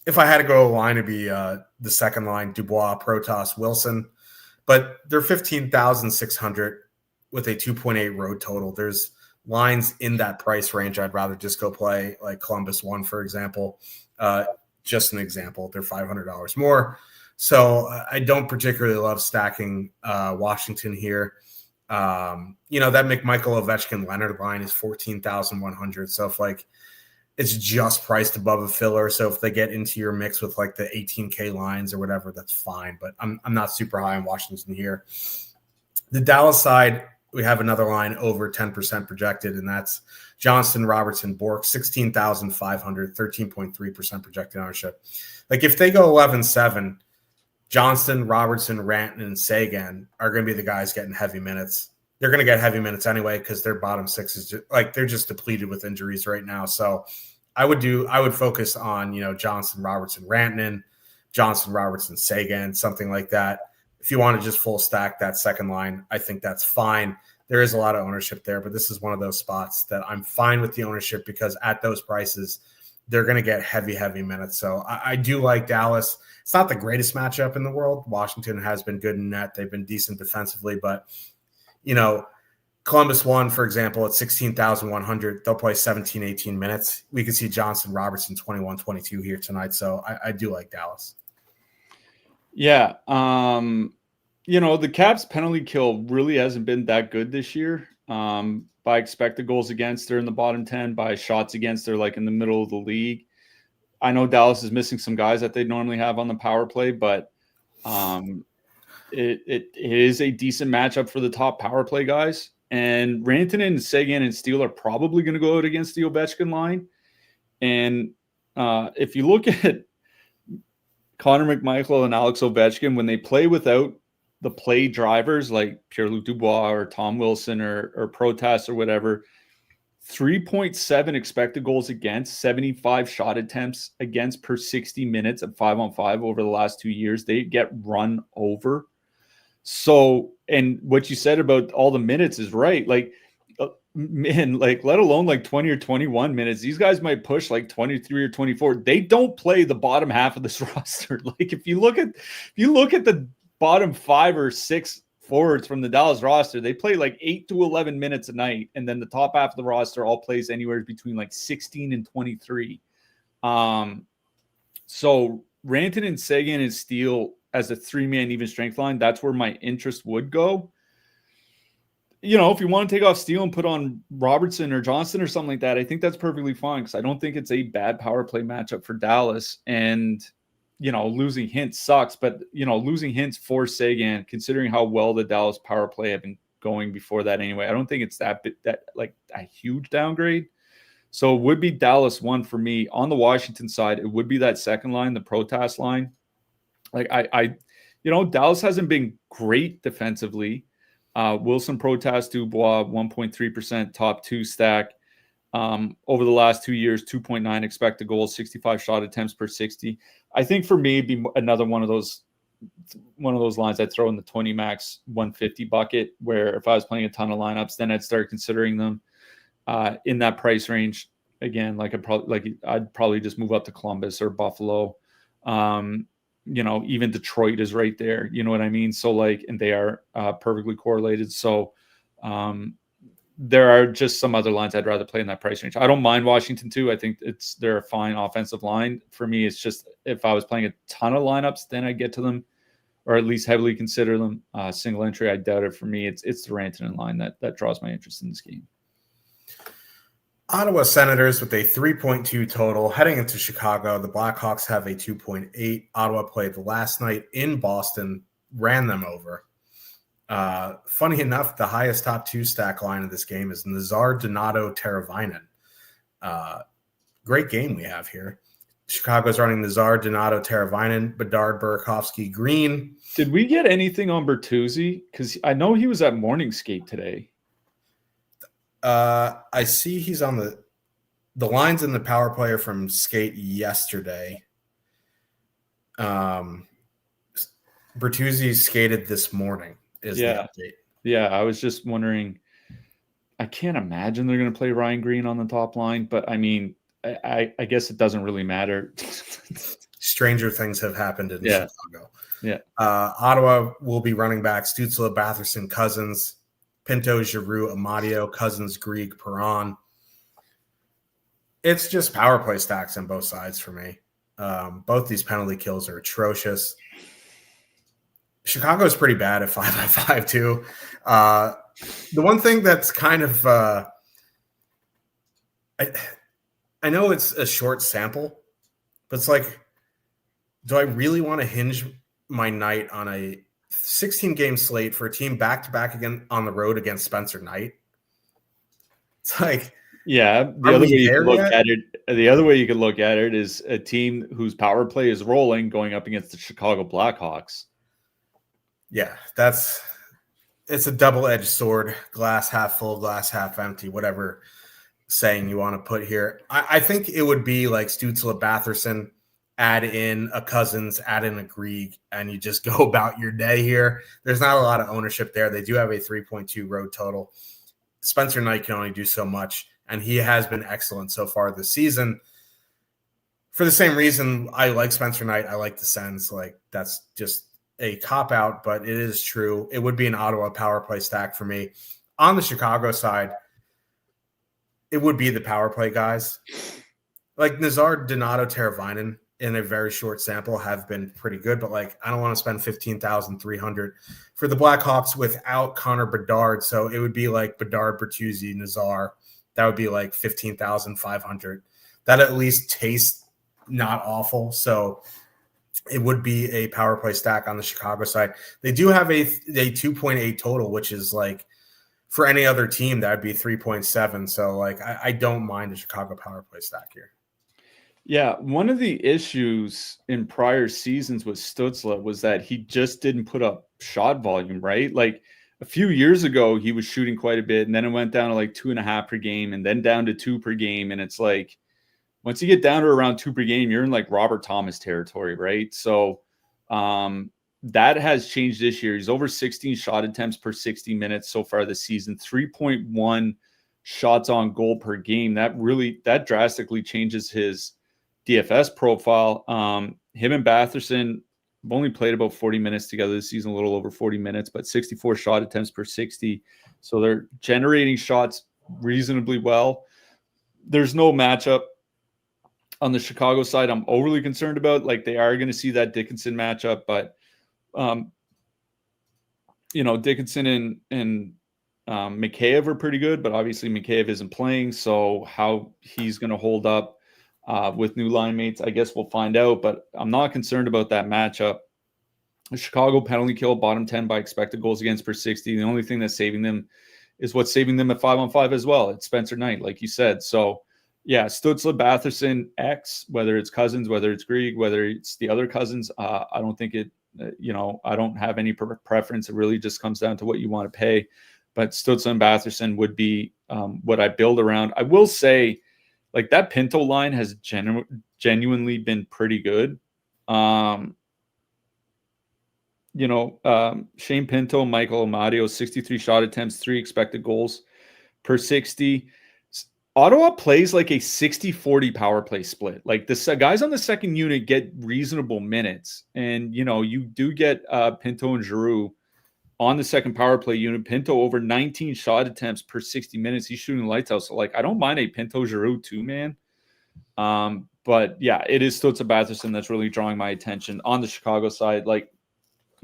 If I had to go a line, it'd be the second line, Dubois, Protas, Wilson. But they're 15,600 with a 2.8 road total. There's lines in that price range, I'd rather just go play like Columbus 1, for example. Just an example, they're $500 more. So I don't particularly love stacking Washington here. That McMichael Ovechkin Leonard line is 14,100. So if like it's just priced above a filler, so if they get into your mix with like the 18K lines or whatever, that's fine. But I'm not super high on Washington here. The Dallas side, we have another line over 10% projected, and that's Johnston, Robertson, Bork, 16,500, 13.3% projected ownership. Like if they go 11-7, Johnston, Robertson, Rantanen, and Seguin are going to be the guys getting heavy minutes. They're going to get heavy minutes anyway because their bottom six is they're just depleted with injuries right now. So I would focus on, Johnston, Robertson, Rantanen, Johnston, Robertson, Seguin, something like that. If you want to just full stack that second line, I think that's fine. There is a lot of ownership there, but this is one of those spots that I'm fine with the ownership because at those prices, they're going to get heavy, heavy minutes. So I do like Dallas. It's not the greatest matchup in the world. Washington has been good in net. They've been decent defensively, but, Columbus 1, for example, at 16,100, they'll play 17, 18 minutes. We could see Johnson, Robertson, 21, 22 here tonight. So I do like Dallas. Yeah. The Caps penalty kill really hasn't been that good this year. By expected goals against, they're in the bottom 10. By shots against, they're like in the middle of the league. I know Dallas is missing some guys that they normally have on the power play, but it is a decent matchup for the top power play guys. And Rantanen and Seguin and Steele are probably going to go out against the Ovechkin line. And if you look at Connor McMichael and Alex Ovechkin, when they play without the play drivers like Pierre-Luc Dubois or Tom Wilson or Protas or whatever, 3.7 expected goals against, 75 shot attempts against per 60 minutes at 5-on-5 over the last 2 years. They get run over. So, and what you said about all the minutes is right. Like, man, like let alone like 20 or 21 minutes, these guys might push like 23 or 24. They don't play the bottom half of this roster. Like if you look at the bottom 5 or 6 forwards from the Dallas roster, they play like 8 to 11 minutes a night. And then the top half of the roster all plays anywhere between like 16 and 23. So Rantanen and Seguin and Steele as a 3-man even strength line, that's where my interest would go. If you want to take off Steele and put on Robertson or Johnston or something like that, I think that's perfectly fine because I don't think it's a bad power play matchup for Dallas. And, losing Hintz sucks, but, losing Hintz for Seguin, considering how well the Dallas power play have been going before that anyway, I don't think it's that like a huge downgrade. So it would be Dallas 1 for me. On the Washington side, it would be that second line, the Protas line. Like Dallas hasn't been great defensively. Wilson, Protas, Dubois, 1.3% top 2 stack. Over the last 2 years, 2.9 expected goals, 65 shot attempts per 60. I think for me, it'd be another one of those lines I'd throw in the 20 max 150 bucket, where if I was playing a ton of lineups, then I'd start considering them in that price range. Again, I'd probably just move up to Columbus or Buffalo. Even Detroit is right there. You know what I mean? So and they are perfectly correlated. So there are just some other lines I'd rather play in that price range. I don't mind Washington too. I think they're a fine offensive line. For me, it's just if I was playing a ton of lineups, then I get to them, or at least heavily consider them. Single entry, I doubt it. For me, it's the Rantanen line that draws my interest in this game. Ottawa Senators with a 3.2 total heading into Chicago. The Blackhawks have a 2.8. Ottawa played last night in Boston, ran them over. Funny enough, the highest top 2 stack line of this game is Nazar, Donato, Teravainen. Great game we have here. Chicago's running Nazar, Donato, Teravainen, Bedard, Burakovsky, Green. Did we get anything on Bertuzzi? Because I know he was at morning skate today. I see he's on the lines in the power player from skate yesterday. Bertuzzi skated this morning is the update. Yeah, I was just wondering. I can't imagine they're going to play Ryan Green on the top line, but I mean, I guess it doesn't really matter. Stranger things have happened in Chicago. Yeah. Ottawa will be running back Stützle, Batherson, Cousins, Pinto, Giroux, Amadio, Cousins, Grieg, Perron. It's just power play stacks on both sides for me. Both these penalty kills are atrocious. Chicago's pretty bad at 5-5 too. The one thing that's kind of I know it's a short sample, but it's like, do I really want to hinge my night on a 16-game slate for a team back-to-back again on the road against Spencer Knight? It's like, yeah, the other way you could look at it is a team whose power play is rolling going up against the Chicago Blackhawks. Yeah, it's a double-edged sword, glass half full, glass half empty, whatever saying you want to put here. I think it would be like Stützle, Batherson, add in a Cousins, add in a Grieg, and you just go about your day here. There's not a lot of ownership there. They do have a 3.2 road total. Spencer Knight can only do so much, and he has been excellent so far this season. For the same reason I like Spencer Knight, I like the Sens. Like, that's just a cop-out, but it is true. It would be an Ottawa power play stack for me. On the Chicago side, it would be the power play guys. Like Nazar, Donato, Teravainen in a very short sample have been pretty good, but like I don't want to spend $15,300 for the Blackhawks without Connor Bedard. So it would be like Bedard, Bertuzzi, Nazar. That would be like $15,500. That at least tastes not awful. So it would be a power play stack on the Chicago side. They do have a 2.8 total, which is like, for any other team, that would be 3.7. So, like, I don't mind the Chicago power play stack here. Yeah, one of the issues in prior seasons with Stützle was that he just didn't put up shot volume, right? Like, a few years ago, he was shooting quite a bit, and then it went down to like 2.5 per game, and then down to 2 per game. And it's like, once you get down to around 2 per game, you're in like Robert Thomas territory, right? So, that has changed this year. He's over 16 shot attempts per 60 minutes so far this season, 3.1 shots on goal per game. That drastically changes his DFS profile. Him and Batherson have only played about 40 minutes together this season, a little over 40 minutes, but 64 shot attempts per 60. So they're generating shots reasonably well. There's no matchup on the Chicago side I'm overly concerned about. Like, they are going to see that Dickinson matchup, but Dickinson and Mikheyev are pretty good, but obviously Mikheyev isn't playing, so how he's going to hold up with new line mates, I guess we'll find out, but I'm not concerned about that matchup. The Chicago penalty kill, bottom 10 by expected goals against per 60. The only thing that's saving them is what's saving them at 5-on-5 as well. It's Spencer Knight, like you said. So, yeah, Stützle, Batherson, X, whether it's Cousins, whether it's Grieg, whether it's the other Cousins, I don't think it, I don't have any preference. It really just comes down to what you want to pay. But Stützle and Batherson would be what I build around. I will say, like, that Pinto line has genuinely been pretty good. Shane Pinto, Michael Amadio, 63 shot attempts, 3 expected goals per 60. Ottawa plays like a 60-40 power play split. Like, the guys on the second unit get reasonable minutes. And, you do get Pinto and Giroux on the second power play unit. Pinto over 19 shot attempts per 60 minutes. He's shooting lights out. So, like, I don't mind a Pinto Giroux too, man. But, yeah, it is Stützle Batherson that's really drawing my attention. On the Chicago side, like,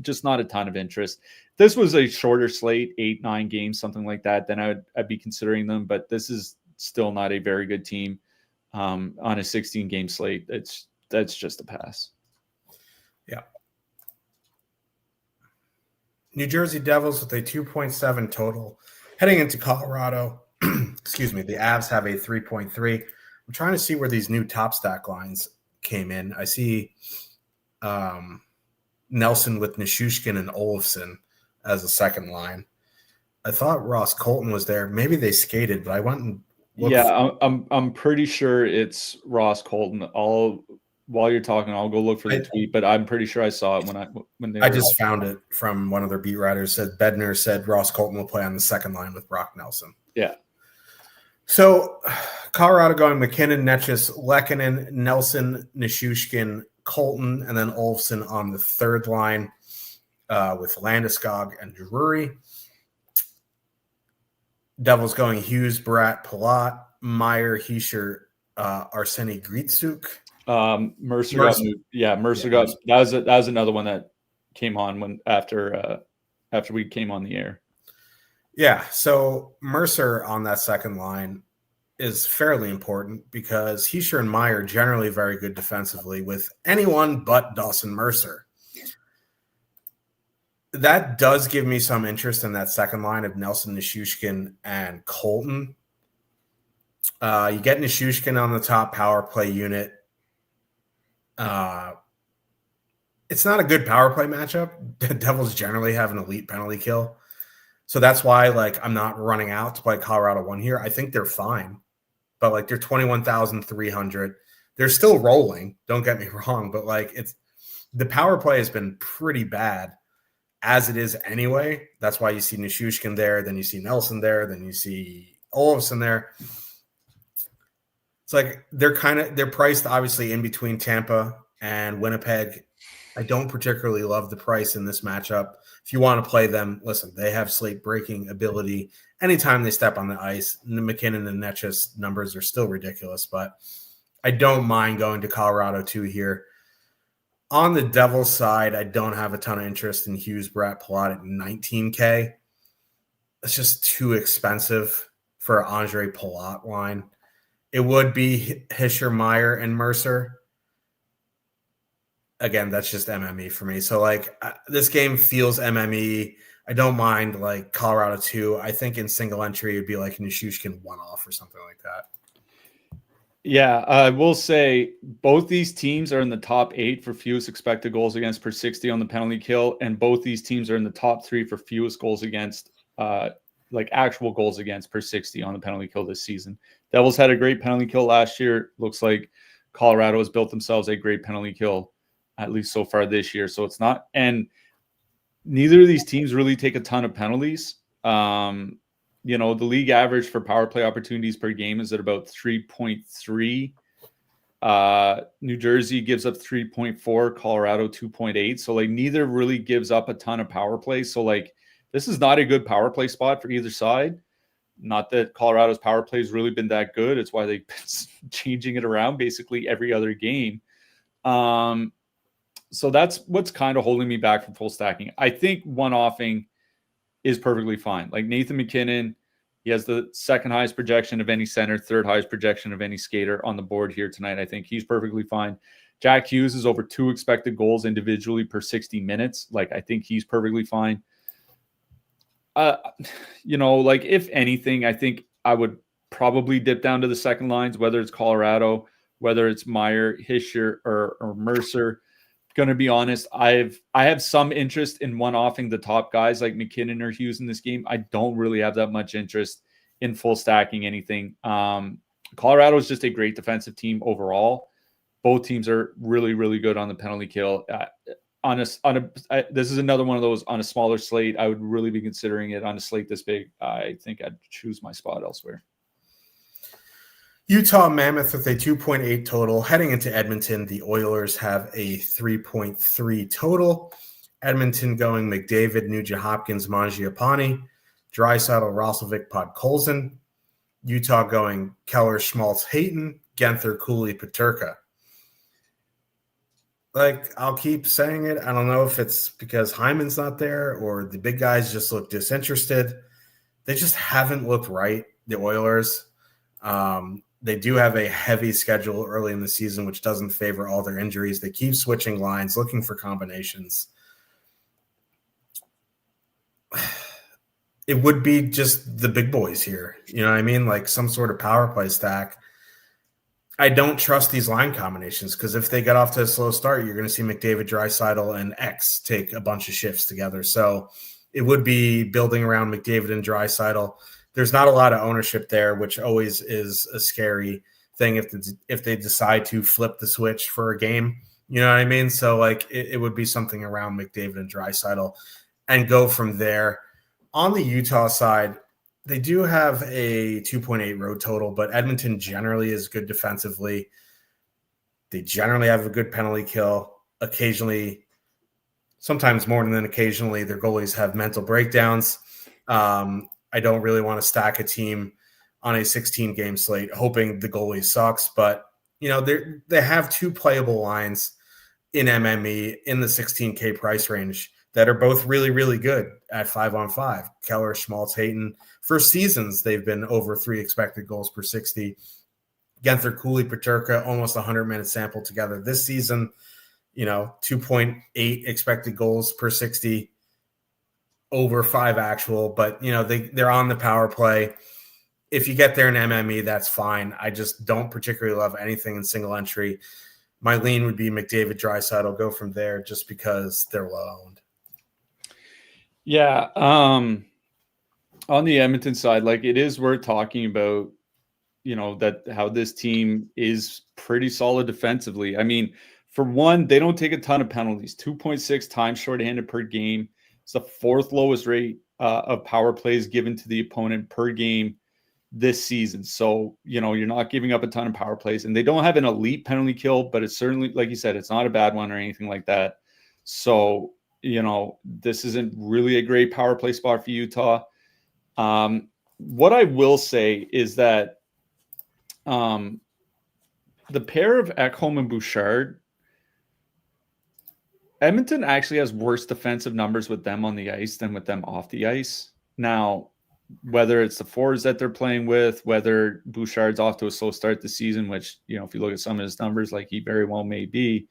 just not a ton of interest. If this was a shorter slate, 8-9 games, something like that, then I'd be considering them. But this is still not a very good team on a 16-game slate. That's just a pass. Yeah. New Jersey Devils with a 2.7 total. Heading into Colorado, excuse me, the Avs have a 3.3. I'm trying to see where these new top stack lines came in. I see Nelson with Nishushkin and Olofsson as a second line. I thought Ross Colton was there. Maybe they skated, but I went and looked. Yeah, I'm pretty sure it's Ross Colton. While you're talking, I'll go look for the tweet, but I'm pretty sure I saw it when they. I just found it from one of their beat writers. Said Bednar said Ross Colton will play on the second line with Brock Nelson. Yeah. So Colorado going McKinnon, Netchus, Lehkonen, Nelson, Nishushkin, Colton, and then Olofsson on the third line with Landeskog and Drury. Devils going Hughes, Bratt, Palat, Meyer, Hischer, Arseny Gritsuk. Mercer got moved. Yeah, Mercer got that was another one that came on after we came on the air. Yeah, so Mercer on that second line is fairly important because Hischer and Meyer are generally very good defensively with anyone but Dawson Mercer. That does give me some interest in that second line of Nelson, Nichushkin, and Colton. You get Nichushkin on the top power play unit. It's not a good power play matchup. The Devils generally have an elite penalty kill. So that's why, I'm not running out to play Colorado 1 here. I think they're fine. But, they're 21,300. They're still rolling. Don't get me wrong. But, it's the power play has been pretty bad as it is anyway. That's why you see Nichushkin there. Then you see Nelson there. Then you see Olofsson there. It's they're priced obviously in between Tampa and Winnipeg. I don't particularly love the price in this matchup. If you want to play them, listen, they have slate breaking ability anytime they step on the ice. McKinnon and Netch's numbers are still ridiculous, but I don't mind going to Colorado 2 here. On the Devils side, I don't have a ton of interest in Hughes, Bratt, Palat at $19K. It's just too expensive for an Andre Palat line. It would be Hischer, Meyer, and Mercer. Again, that's just MME for me. So, this game feels MME. I don't mind, Colorado 2. I think in single entry, it'd be like Nichushkin 1-off or something like that. Yeah, I will say both these teams are in the top 8 for fewest expected goals against per 60 on the penalty kill, and both these teams are in the top 3 for fewest goals against, actual goals against per 60 on the penalty kill this season. Devils had a great penalty kill last year. Looks like Colorado has built themselves a great penalty kill, at least so far this year. So it's not, and neither of these teams really take a ton of penalties. The league average for power play opportunities per game is at about 3.3. New Jersey gives up 3.4, Colorado 2.8. So neither really gives up a ton of power play. So this is not a good power play spot for either side. Not that Colorado's power play has really been that good. It's why they've been changing it around basically every other game. So that's what's kind of holding me back from full stacking. I think one-offing is perfectly fine. Nathan McKinnon, he has the second highest projection of any center, third highest projection of any skater on the board here tonight. I think he's perfectly fine. Jack Hughes is over 2 expected goals individually per 60 minutes. I think he's perfectly fine. If anything, I think I would probably dip down to the second lines, whether it's Colorado, whether it's Meyer, Hischer, or Mercer. Going to be honest, I have some interest in one-offing the top guys like McKinnon or Hughes in this game. I don't really have that much interest in full stacking anything. Colorado is just a great defensive team overall. Both teams are really, really good on the penalty kill. This is another one of those on a smaller slate. I would really be considering it on a slate this big. I think I'd choose my spot elsewhere. Utah Mammoth with a 2.8 total. Heading into Edmonton, the Oilers have a 3.3 total. Edmonton going McDavid, Nugent Hopkins, Mangiapane, Draisaitl, Roslovic, Podkolzin. Utah going Keller, Schmaltz, Hayton, Genther, Cooley, Peterka. I'll keep saying it. I don't know if it's because Hyman's not there or the big guys just look disinterested. They just haven't looked right, the Oilers. They do have a heavy schedule early in the season, which doesn't favor all their injuries. They keep switching lines, looking for combinations. It would be just the big boys here. You know what I mean? Some sort of power play stack. I don't trust these line combinations because if they get off to a slow start, you're going to see McDavid, Draisaitl, and X take a bunch of shifts together. So it would be building around McDavid and Draisaitl. There's not a lot of ownership there, which always is a scary thing if they decide to flip the switch for a game. You know what I mean? So it would be something around McDavid and Draisaitl and go from there. On the Utah side, they do have a 2.8 road total, but Edmonton generally is good defensively. They generally have a good penalty kill. Occasionally, sometimes more than occasionally, their goalies have mental breakdowns. I don't really want to stack a team on a 16-game slate hoping the goalie sucks. But, they have two playable lines in MME in the 16K price range that are both really, really good at 5-on-5. Keller, Schmaltz, Hayton. For seasons, they've been over 3 expected goals per 60. Genther, Cooley, Peterka, almost 100-minute sample together this season. 2.8 expected goals per 60, over 5 actual. But, they're on the power play. If you get there in MME, that's fine. I just don't particularly love anything in single entry. My lean would be McDavid, Draisaitl. Go from there just because they're low owned. Yeah. On the Edmonton side, it is worth talking about, that how this team is pretty solid defensively. I mean, for one, they don't take a ton of penalties, 2.6 times shorthanded per game. It's the 4th lowest rate of power plays given to the opponent per game this season. So, you're not giving up a ton of power plays, and they don't have an elite penalty kill, but it's certainly, like you said, it's not a bad one or anything like that. So, this isn't really a great power play spot for Utah. What I will say is that the pair of Ekholm and Bouchard, Edmonton actually has worse defensive numbers with them on the ice than with them off the ice. Now, whether it's the forwards that they're playing with, whether Bouchard's off to a slow start this season, which, if you look at some of his numbers, he very well may be.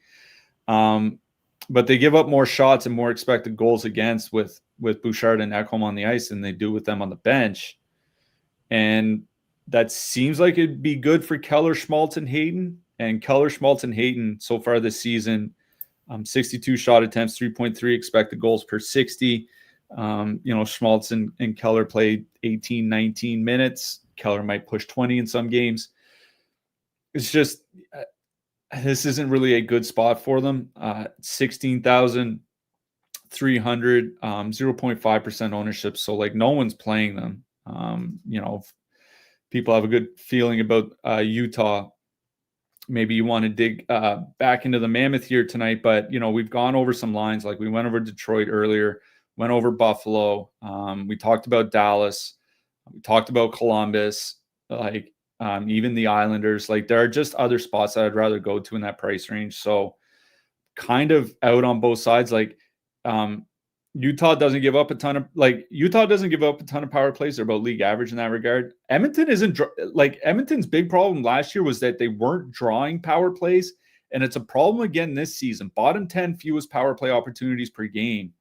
But they give up more shots and more expected goals against with Bouchard and Ekholm on the ice than they do with them on the bench. And that seems like it'd be good for Keller, Schmaltz, and Hayton. And Keller, Schmaltz, and Hayton so far this season, 62 shot attempts, 3.3 expected goals per 60. Schmaltz and Keller played 18, 19 minutes. Keller might push 20 in some games. It's just, this isn't really a good spot for them. 16,300, 0.5% ownership. So no one's playing them. People have a good feeling about Utah. Maybe you want to dig back into the Mammoth here tonight, but we've gone over some lines. We went over Detroit earlier, went over Buffalo. We talked about Dallas. We talked about Columbus, even the Islanders. There are just other spots that I'd rather go to in that price range. So kind of out on both sides. Utah doesn't give up a ton of power plays. They're about league average in that regard. Edmonton isn't Edmonton's big problem last year was that they weren't drawing power plays, and it's a problem again this season. Bottom 10 fewest power play opportunities per game.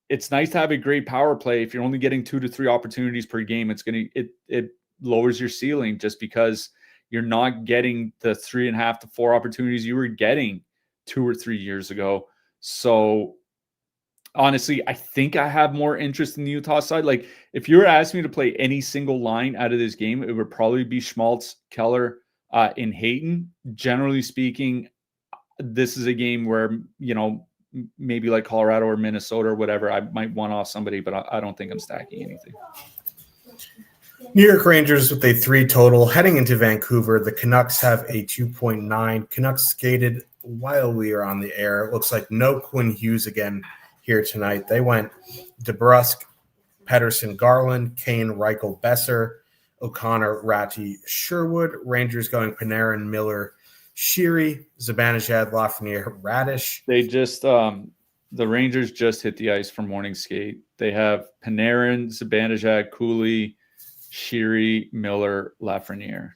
It's nice to have a great power play. If you're only getting 2 to 3 opportunities per game, it lowers your ceiling just because you're not getting the 3.5 to 4 opportunities you were getting 2 or 3 years ago. So honestly, I think I have more interest in the Utah side. If you were asking me to play any single line out of this game, it would probably be Schmaltz, Keller, and Hayton. Generally speaking, this is a game where, maybe Colorado or Minnesota or whatever, I might one off somebody, but I don't think I'm stacking anything. New York Rangers with a 3 total heading into Vancouver. The Canucks have a 2.9. Canucks skated while we are on the air. It looks like no Quinn Hughes again here tonight. They went DeBrusk, Pettersson, Garland, Kane, Reichel, Besser, O'Connor, Ratty, Sherwood. Rangers going Panarin, Miller, Sheary, Zibanejad, Lafreniere, Radish. They just the Rangers just hit the ice for morning skate. They have Panarin, Zibanejad, Cooley, Sheary, Miller, Lafreniere.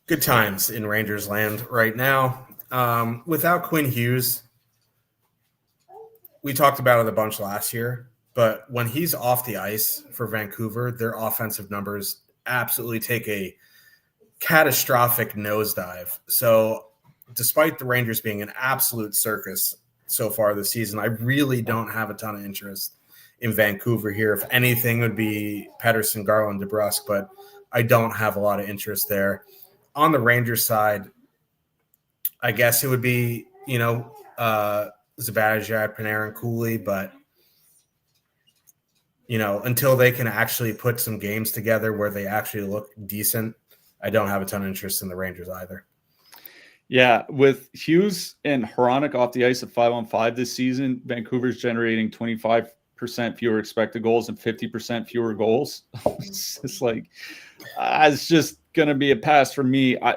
Good times in Rangers land right now. Without Quinn Hughes, we talked about it a bunch last year, but when he's off the ice for Vancouver, their offensive numbers absolutely take a catastrophic nosedive. So despite the Rangers being an absolute circus so far this season, I really don't have a ton of interest in Vancouver here. If anything, would be Pettersson, Garland, DeBrusk, but I don't have a lot of interest there. On the Rangers side, I guess it would be, Zibanejad, Panarin, Cooley, but, until they can actually put some games together where they actually look decent, I don't have a ton of interest in the Rangers either. Yeah, with Hughes and Hronek off the ice at 5-on-5 this season, Vancouver's generating 25% fewer expected goals and 50% fewer goals. It's just like, it's just gonna be a pass for me. I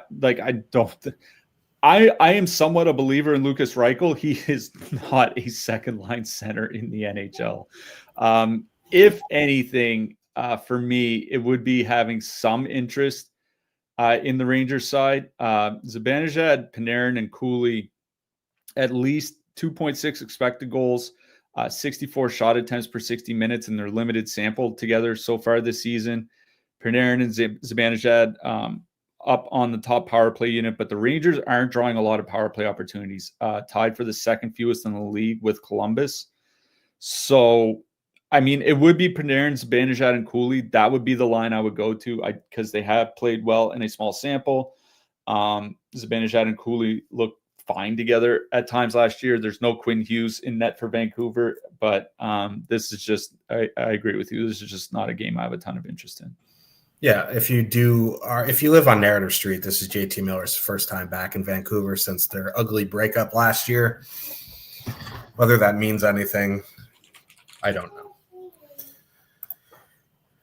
am somewhat a believer in Lucas Reichel. He is not a second line center in the NHL. If anything, for me, it would be having some interest in the Rangers side. Zibanejad, Panarin, and Cooley, at least 2.6 expected goals, 64 shot attempts per 60 minutes in their limited sample together so far this season. Panarin and Zibanejad up on the top power play unit, but the Rangers aren't drawing a lot of power play opportunities, tied for the second fewest in the league with Columbus. So, I mean, it would be Panarin, Zibanejad, and Cooley. That would be the line I would go to because they have played well in a small sample. Zibanejad and Cooley look fine together at times last year. There's no Quinn Hughes in net for Vancouver, but this is just, I agree with you. This is just not a game I have a ton of interest in. Yeah, if you live on Narrative Street, this is JT Miller's first time back in Vancouver since their ugly breakup last year. Whether that means anything, I don't know.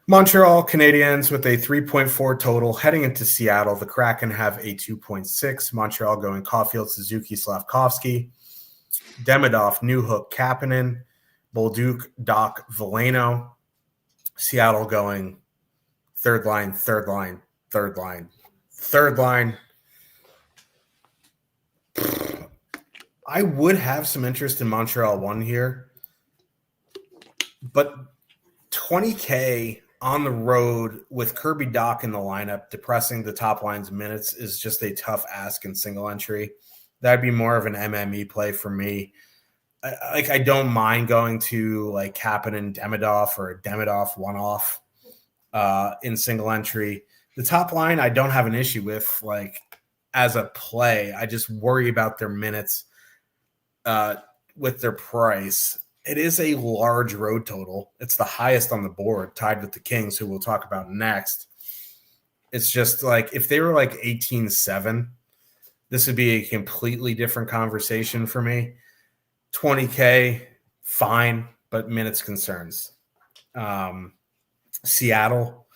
Montreal Canadiens with a 3.4 total heading into Seattle. The Kraken have a 2.6. Montreal going Caulfield, Suzuki, Slavkovsky, Demidov, Newhook, Kapanen, Bolduc, Doc, Veleno. Seattle going third line. I would have some interest in Montreal 1 here, but 20K on the road with Kirby Dach in the lineup, depressing the top line's minutes is just a tough ask in single entry. That'd be more of an MME play for me. I don't mind going to like Kapanen, Demidov, or a Demidov one-off in single entry. The top line I don't have an issue with, like as a play. I just worry about their minutes with their price. It is a large road total. It's the highest on the board, tied with the Kings, who we'll talk about next. It's just like if they were like 18-7, this would be a completely different conversation for me. 20K, fine, but minutes concerns. Seattle,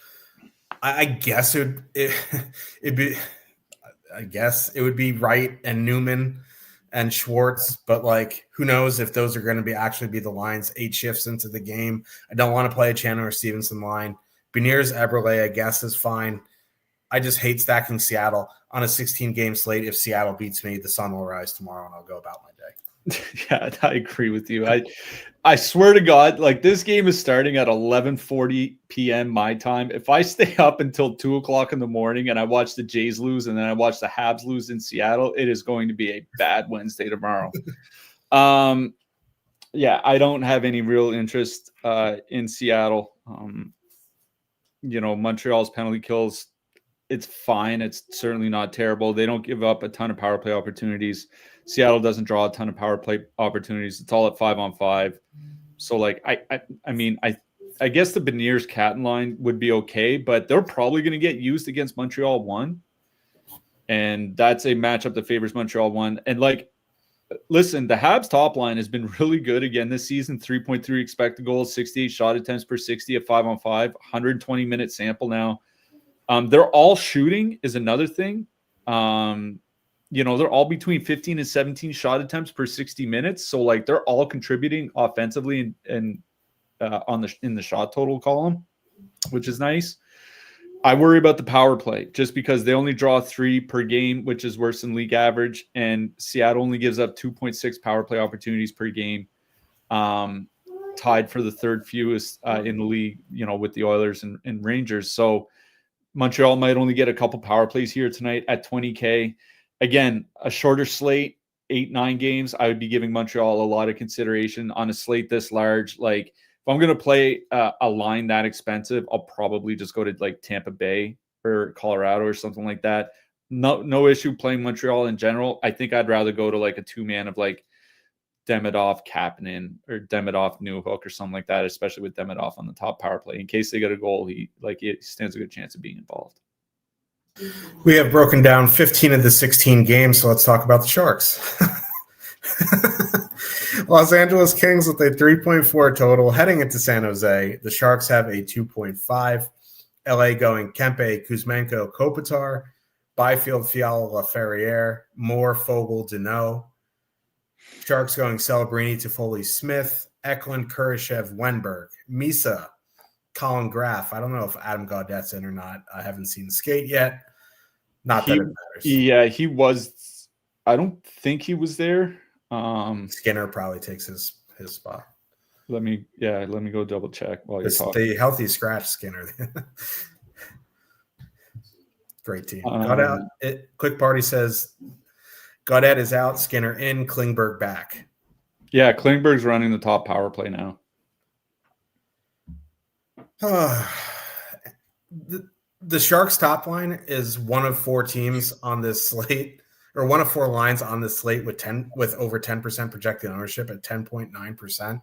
I guess it would be Wright and Newman and Schwartz, but like who knows if those are going to actually be the lines 8 shifts into the game. I don't want to play a Chandler or Stevenson line. Beniers Eberle, I guess, is fine. I just hate stacking Seattle on a 16-game slate. If Seattle beats me, the sun will rise tomorrow and I'll go about my day. Yeah, I agree with you. I swear to God, like this game is starting at 11:40 p.m. my time. If I stay up until 2 o'clock in the morning and I watch the Jays lose and then I watch the Habs lose in Seattle, it is going to be a bad Wednesday tomorrow. Yeah, I don't have any real interest in Seattle. Montreal's penalty kills, it's fine. It's certainly not terrible. They don't give up a ton of power play opportunities. Seattle doesn't draw a ton of power play opportunities. It's all at 5-on-5. So, like, I guess the Beniers Catton line would be okay, but they're probably going to get used against Montreal 1. And that's a matchup that favors Montreal 1. And, like, listen, the Habs top line has been really good again this season. 3.3 expected goals, 68 shot attempts per 60 at 5-on-5, 120-minute sample now. They're all shooting is another thing. They're all between 15 and 17 shot attempts per 60 minutes. So like they're all contributing offensively and in the shot total column, which is nice. I worry about the power play just because they only draw 3 per game, which is worse than league average. And Seattle only gives up 2.6 power play opportunities per game, tied for the third fewest in the league, with the Oilers and Rangers. So Montreal might only get a couple power plays here tonight at 20K. Again, a shorter slate, 8-9 games. I would be giving Montreal a lot of consideration on a slate this large. Like if I'm going to play a line that expensive, I'll probably just go to like Tampa Bay or Colorado or something like that. No issue playing Montreal in general. I think I'd rather go to like a 2-man of like Demidov, Kapanen, or Demidov, Newhook, or something like that, especially with Demidov on the top power play. In case they get a goal, he stands a good chance of being involved. We have broken down 15 of the 16 games, so let's talk about the Sharks. Los Angeles Kings with a 3.4 total heading into San Jose. The Sharks have a 2.5. LA going Kempe, Kuzmenko, Kopitar, Byfield, Fiala, Laferriere, Moore, Fogle, Deneau. Sharks going Celebrini, Toffoli, Smith, Eklund, Kurashev, Wenberg, Misa, Colin Graff. I don't know if Adam Gaudette's in or not. I haven't seen skate yet. Not that it matters. Yeah, he was. I don't think he was there. Skinner probably takes his spot. Let me go double check while you're talking. The healthy scratch Skinner. Great team. Quick Party says Gaudette is out, Skinner in, Klingberg back. Yeah, Klingberg's running the top power play now. The Sharks top line is one of 4 teams on this slate, or one of 4 lines on this slate with over 10% projected ownership at 10.9%.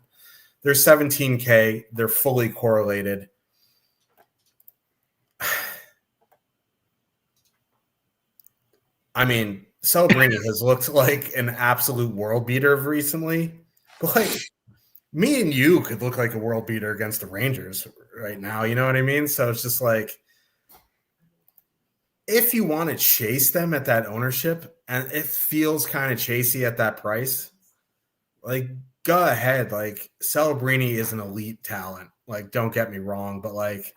They're 17K. They're fully correlated. I mean, Celebrini has looked like an absolute world beater recently. But like, me and you could look like a world beater against the Rangers right now. You know what I mean? So it's just like, if you want to chase them at that ownership, and it feels kind of chasey at that price, like, go ahead. Like, Celebrini is an elite talent. Like, don't get me wrong, but like,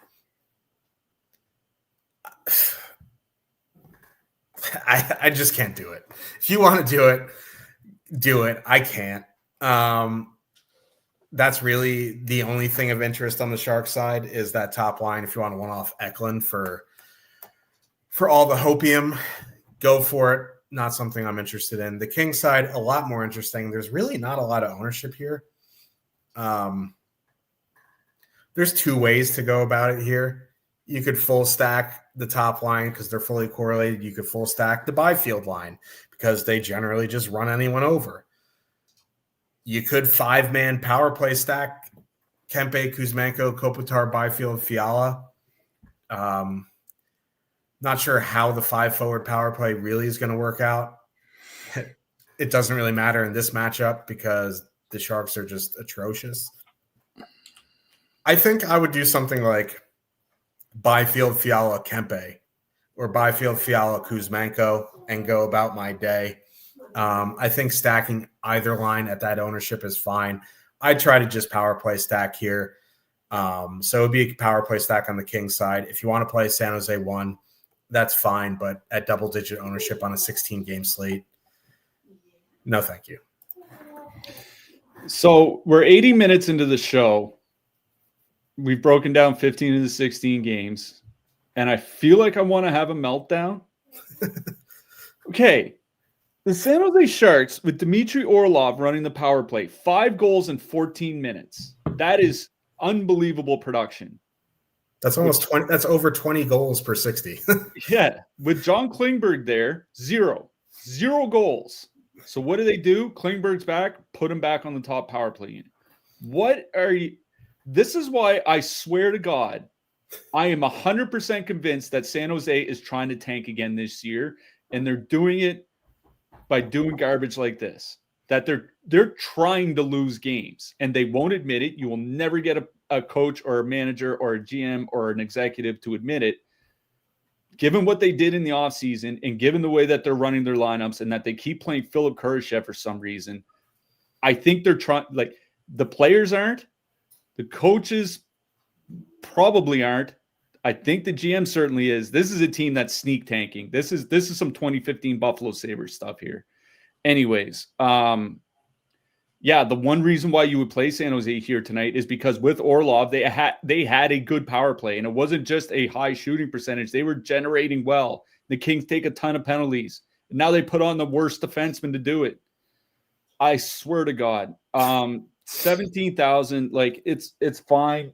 I just can't do it. If you want to do it, do it. I can't. That's really the only thing of interest on the Shark side is that top line. If you want to one-off Eklund for all the hopium, go for it. Not something I'm interested in. The King side, a lot more interesting. There's really not a lot of ownership here. There's 2 ways to go about it here. You could full stack the top line because they're fully correlated. You could full stack the Byfield line because they generally just run anyone over. You could 5-man power play stack Kempe, Kuzmenko, Kopitar, Byfield, Fiala. Not sure how the 5-forward power play really is going to work out. It doesn't really matter in this matchup because the Sharks are just atrocious. I think I would do something like Byfield, Fiala, Kempe, or Byfield, Fiala, Kuzmenko, and go about my day. I think stacking either line at that ownership is fine. I try to just power play stack here. So it would be a power play stack on the King side. If you want to play San Jose 1, that's fine. But at double-digit ownership on a 16-game slate, no thank you. So we're 80 minutes into the show. We've broken down 15 of the 16 games, and I feel like I want to have a meltdown. Okay. The San Jose Sharks with Dmitry Orlov running the power play, 5 goals in 14 minutes. That is unbelievable production. That's almost 20. That's over 20 goals per 60. Yeah. With John Klingberg there, 0 goals. So what do? Klingberg's back, put him back on the top power play unit. What are you? This is why I swear to God, I am 100% convinced that San Jose is trying to tank again this year, and they're doing it by doing garbage like this. That they're trying to lose games, and they won't admit it. You will never get a coach or a manager or a GM or an executive to admit it. Given what they did in the offseason and given the way that they're running their lineups and that they keep playing Philip Kurashev for some reason, I think they're trying. Like, the players aren't. The coaches probably aren't. I think the GM certainly is. This is a team that's sneak tanking. This is some 2015 Buffalo Sabres stuff here. Anyways, yeah, the one reason why you would play San Jose here tonight is because with Orlov, they had a good power play, and it wasn't just a high shooting percentage. They were generating well. The Kings take a ton of penalties. And now they put on the worst defenseman to do it. I swear to God. 17,000, like, it's fine.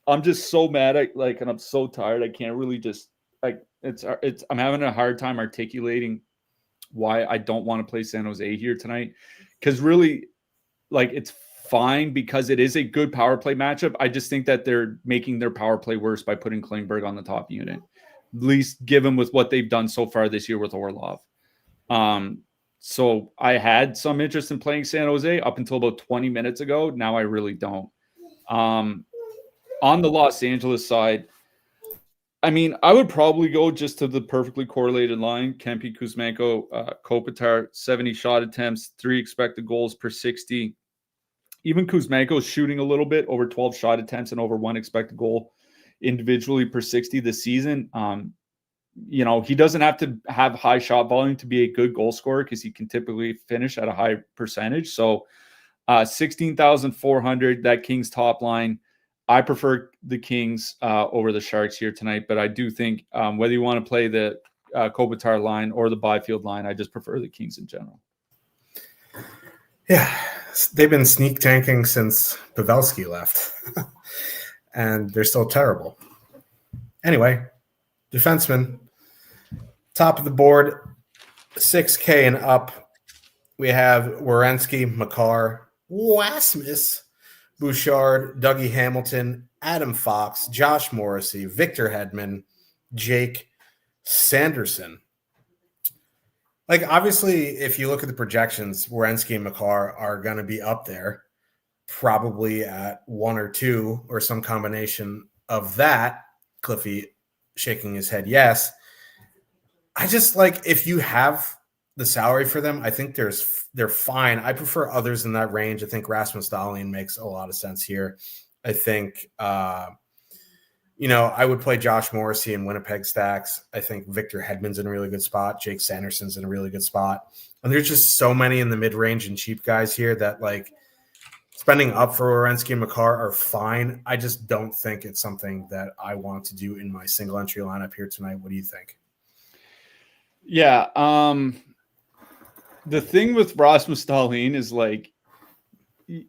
I'm just so mad at, like, and I'm so tired. I can't really just, like, I'm having a hard time articulating why I don't want to play San Jose here tonight. Because really, like, it's fine because it is a good power play matchup. I just think that they're making their power play worse by putting Klingberg on the top unit. least given with what they've done so far this year with Orlov. So I had some interest in playing San Jose up until about 20 minutes ago. Now I really don't. On the Los Angeles side, I mean, I would probably go just to the perfectly correlated line. Kempe, Kuzmenko, Kopitar, 70 shot attempts, 3 expected goals per 60. Even Kuzmenko is shooting a little bit, over 12 shot attempts and over 1 expected goal individually per 60 this season. He doesn't have to have high shot volume to be a good goal scorer because he can typically finish at a high percentage. So 16,400, that Kings top line. I prefer the Kings over the Sharks here tonight, but I do think whether you want to play the Kopitar line or the Byfield line, I just prefer the Kings in general. Yeah, they've been sneak tanking since Pavelski left, and they're still terrible. Anyway, defensemen, top of the board, 6K and up. We have Werenski, Makar, Wasmus, Bouchard, Dougie Hamilton, Adam Fox, Josh Morrissey, Victor Hedman, Jake Sanderson. Like, obviously, if you look at the projections, Werenski and Makar are going to be up there, probably at 1 or 2 or some combination of that. Cliffy shaking his head yes. I just like, if you have the salary for them, I think they're fine. I prefer others in that range. I think Rasmus Dahlin makes a lot of sense here. I think, I would play Josh Morrissey in Winnipeg stacks. I think Victor Hedman's in a really good spot. Jake Sanderson's in a really good spot. And there's just so many in the mid-range and cheap guys here that, like, spending up for Werenski and Makar are fine. I just don't think it's something that I want to do in my single entry lineup here tonight. What do you think? Yeah. The thing with Rasmus Dahlin is, like,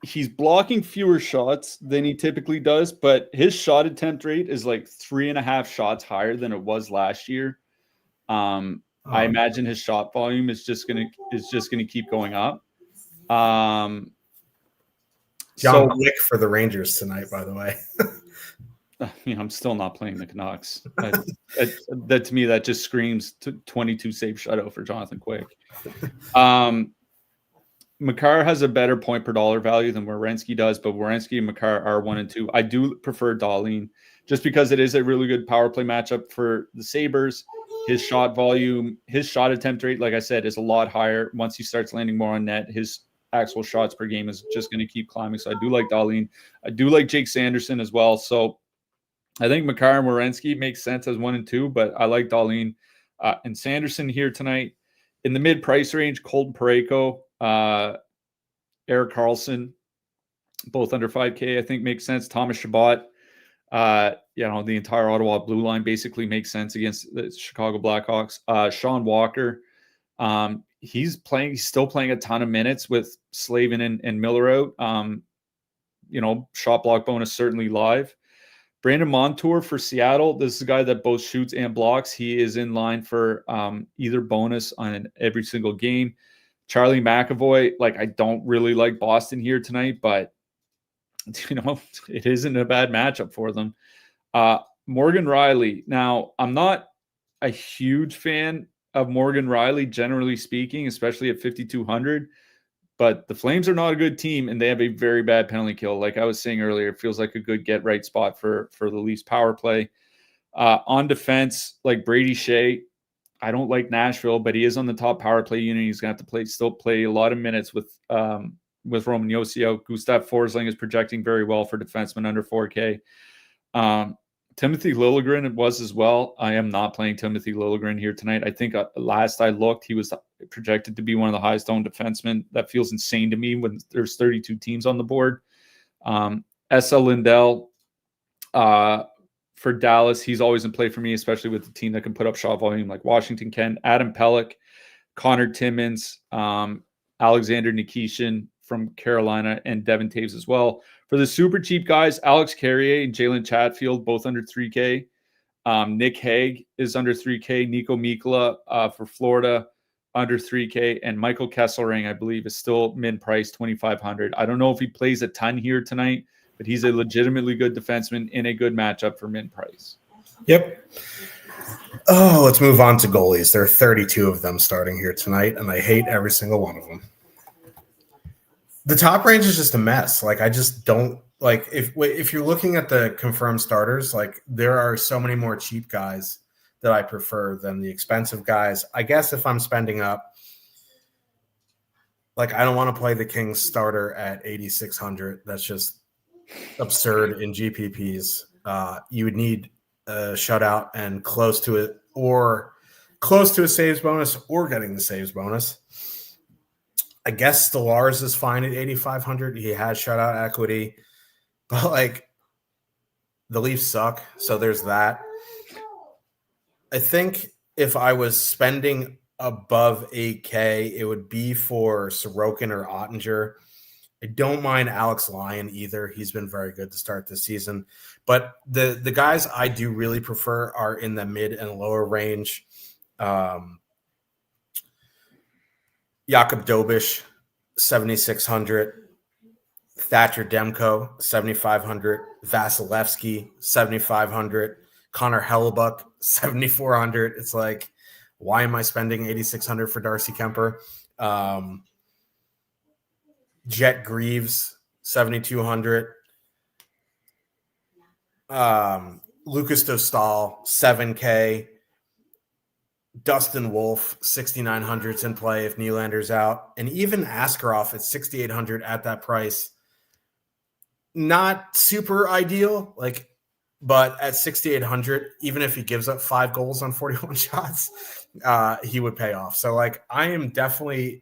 he's blocking fewer shots than he typically does, but his shot attempt rate is like 3.5 shots higher than it was last year. I imagine his shot volume is just gonna keep going up. John Wick for the Rangers tonight, by the way. I'm still not playing the Canucks. That to me, that just screams 22 save shutout for Jonathan Quick. Makar has a better point per dollar value than Werenski does, but Werenski and Makar are 1 and 2. I do prefer Dahlin just because it is a really good power play matchup for the Sabres. His shot volume, his shot attempt rate, like I said, is a lot higher. Once he starts landing more on net, his actual shots per game is just going to keep climbing. So I do like Dahlin. I do like Jake Sanderson as well. So I think Makar and Werenski make sense as 1 and 2, but I like Dahlin and Sanderson here tonight. In the mid-price range, Colton Parayko, Erik Karlsson, both under 5K, I think makes sense. Thomas Chabot, the entire Ottawa blue line basically makes sense against the Chicago Blackhawks. Sean Walker, he's still playing a ton of minutes with Slavin and Miller out. Shot block bonus certainly live. Brandon Montour for Seattle. This is a guy that both shoots and blocks. He is in line for either bonus on every single game. Charlie McAvoy, I don't really like Boston here tonight, but it isn't a bad matchup for them. Morgan Riley. Now, I'm not a huge fan of Morgan Riley, generally speaking, especially at 5,200. But the Flames are not a good team, and they have a very bad penalty kill. Like I was saying earlier, it feels like a good get-right spot for the Leafs power play. On defense, like Brady Shea, I don't like Nashville, but he is on the top power play unit. He's going to have to still play a lot of minutes with Roman Josi. Gustav Forsling is projecting very well for defensemen under 4K. Timothy Liljegren was as well. I am not playing Timothy Liljegren here tonight. I think last I looked, he was projected to be one of the highest owned defensemen. That feels insane to me when there's 32 teams on the board. S.L. Lindell for Dallas, he's always in play for me, especially with the team that can put up shot volume like Washington can. Adam Pelech, Connor Timmins, Alexander Nikishin from Carolina, and Devin Taves as well. For the super cheap guys, Alex Carrier and Jalen Chatfield, both under 3K. Nick Hague is under 3K. Nico Mikkola for Florida, under 3K. And Michael Kesselring, I believe, is still mid-price, 2,500. I don't know if he plays a ton here tonight, but he's a legitimately good defenseman in a good matchup for mid-price. Yep. Oh, let's move on to goalies. There are 32 of them starting here tonight, and I hate every single one of them. The top range is just a mess. Like, I just don't like if you're looking at the confirmed starters, like there are so many more cheap guys that I prefer than the expensive guys. I guess if I'm spending up, like I don't want to play the Kings starter at 8,600. That's just absurd in GPPs. You would need a shutout and close to it, or close to a saves bonus, or getting the saves bonus. I guess Stellaris is fine at 8,500. He has shutout equity, but like the Leafs suck, so there's that. I think if I was spending above 8K, it would be for Sorokin or Ottinger. I don't mind Alex Lyon either. He's been very good to start this season. But the guys I do really prefer are in the mid and lower range. Jakub Dobish, 7,600. Thatcher Demko, 7,500. Vasilevsky, 7,500. Connor Hellebuck, 7,400. It's like, why am I spending 8,600 for Darcy Kemper? Jet Greaves, 7,200. Lucas Dostal, 7K. Dustin Wolf, 6,900's in play if Nylander's out. And even Askarov at 6,800 at that price. Not super ideal, like, but at 6,800, even if he gives up 5 goals on 41 shots, he would pay off. So, like, I am definitely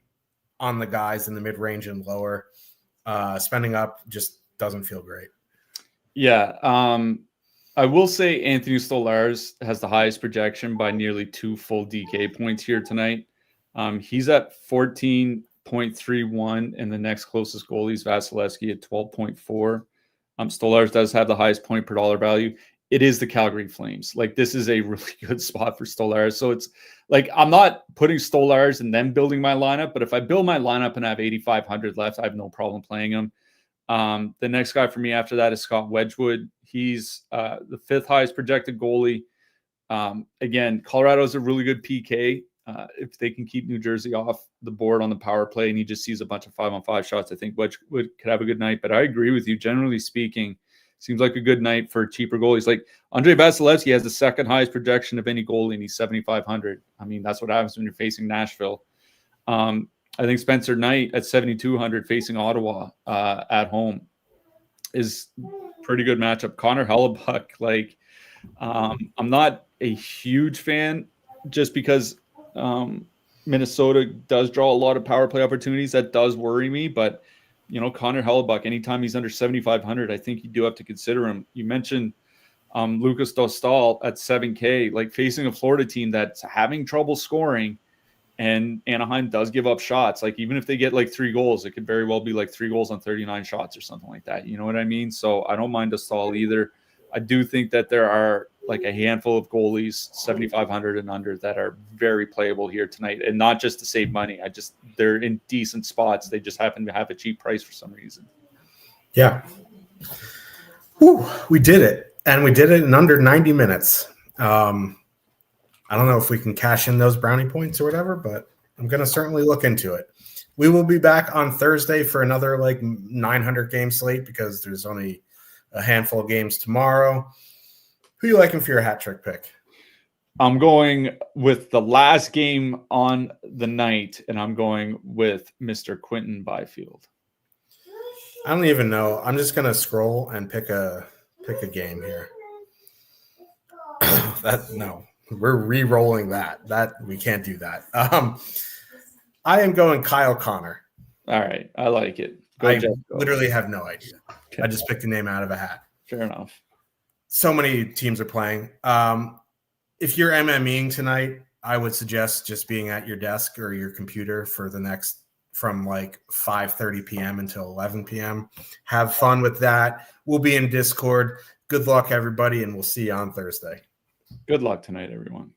on the guys in the mid-range and lower. Spending up just doesn't feel great. Yeah. I will say Anthony Stolarz has the highest projection by nearly 2 full DK points here tonight. He's at 14.31, and the next closest goalie is Vasilevsky at 12.4. Stolarz does have the highest point per dollar value. It is the Calgary Flames. Like, this is a really good spot for Stolarz. So it's like, I'm not putting Stolarz and then building my lineup, but if I build my lineup and have 8,500 left, I have no problem playing him. The next guy for me after that is Scott Wedgwood. He's the 5th highest projected goalie. Again, Colorado is a really good PK. If they can keep New Jersey off the board on the power play and he just sees a bunch of 5-on-5 shots, I think Wedgwood could have a good night. But I agree with you. Generally speaking, seems like a good night for cheaper goalies. Like Andrei Vasilevsky has the 2nd highest projection of any goalie, and he's 7,500. I mean, that's what happens when you're facing Nashville. I think Spencer Knight at 7,200 facing Ottawa at home is pretty good matchup. Connor Hellebuck, like, I'm not a huge fan just because Minnesota does draw a lot of power play opportunities. That does worry me, but you know, Connor Hellebuck, anytime he's under 7,500, I think you do have to consider him. You mentioned Lucas Dostal at 7K, like facing a Florida team that's having trouble scoring, and Anaheim does give up shots. Like, even if they get like 3 goals, it could very well be like 3 goals on 39 shots or something like that. You know what I mean? So I don't mind Dostal either. I do think that there are like a handful of goalies, 7,500 and under, that are very playable here tonight, and not just to save money. They're in decent spots. They just happen to have a cheap price for some reason. Yeah. Whew, we did it, and we did it in under 90 minutes. I don't know if we can cash in those brownie points or whatever, but I'm going to certainly look into it. We will be back on Thursday for another like 900 game slate because there's only a handful of games tomorrow. Who are you liking for your hat trick pick? I'm going with the last game on the night, and I'm going with Mr. Quentin Byfield. I don't even know. I'm just going to scroll and pick a game here. No, we're re-rolling that. That we can't do that. I am going Kyle Connor. All right, I like it. I literally have no idea. Okay. I just picked a name out of a hat. Fair enough. So many teams are playing. If you're MMEing tonight, I would suggest just being at your desk or your computer for the next from like 5:30 p.m. until 11 p.m. Have fun with that. We'll be in Discord. Good luck, everybody, and we'll see you on Thursday. Good luck tonight, everyone.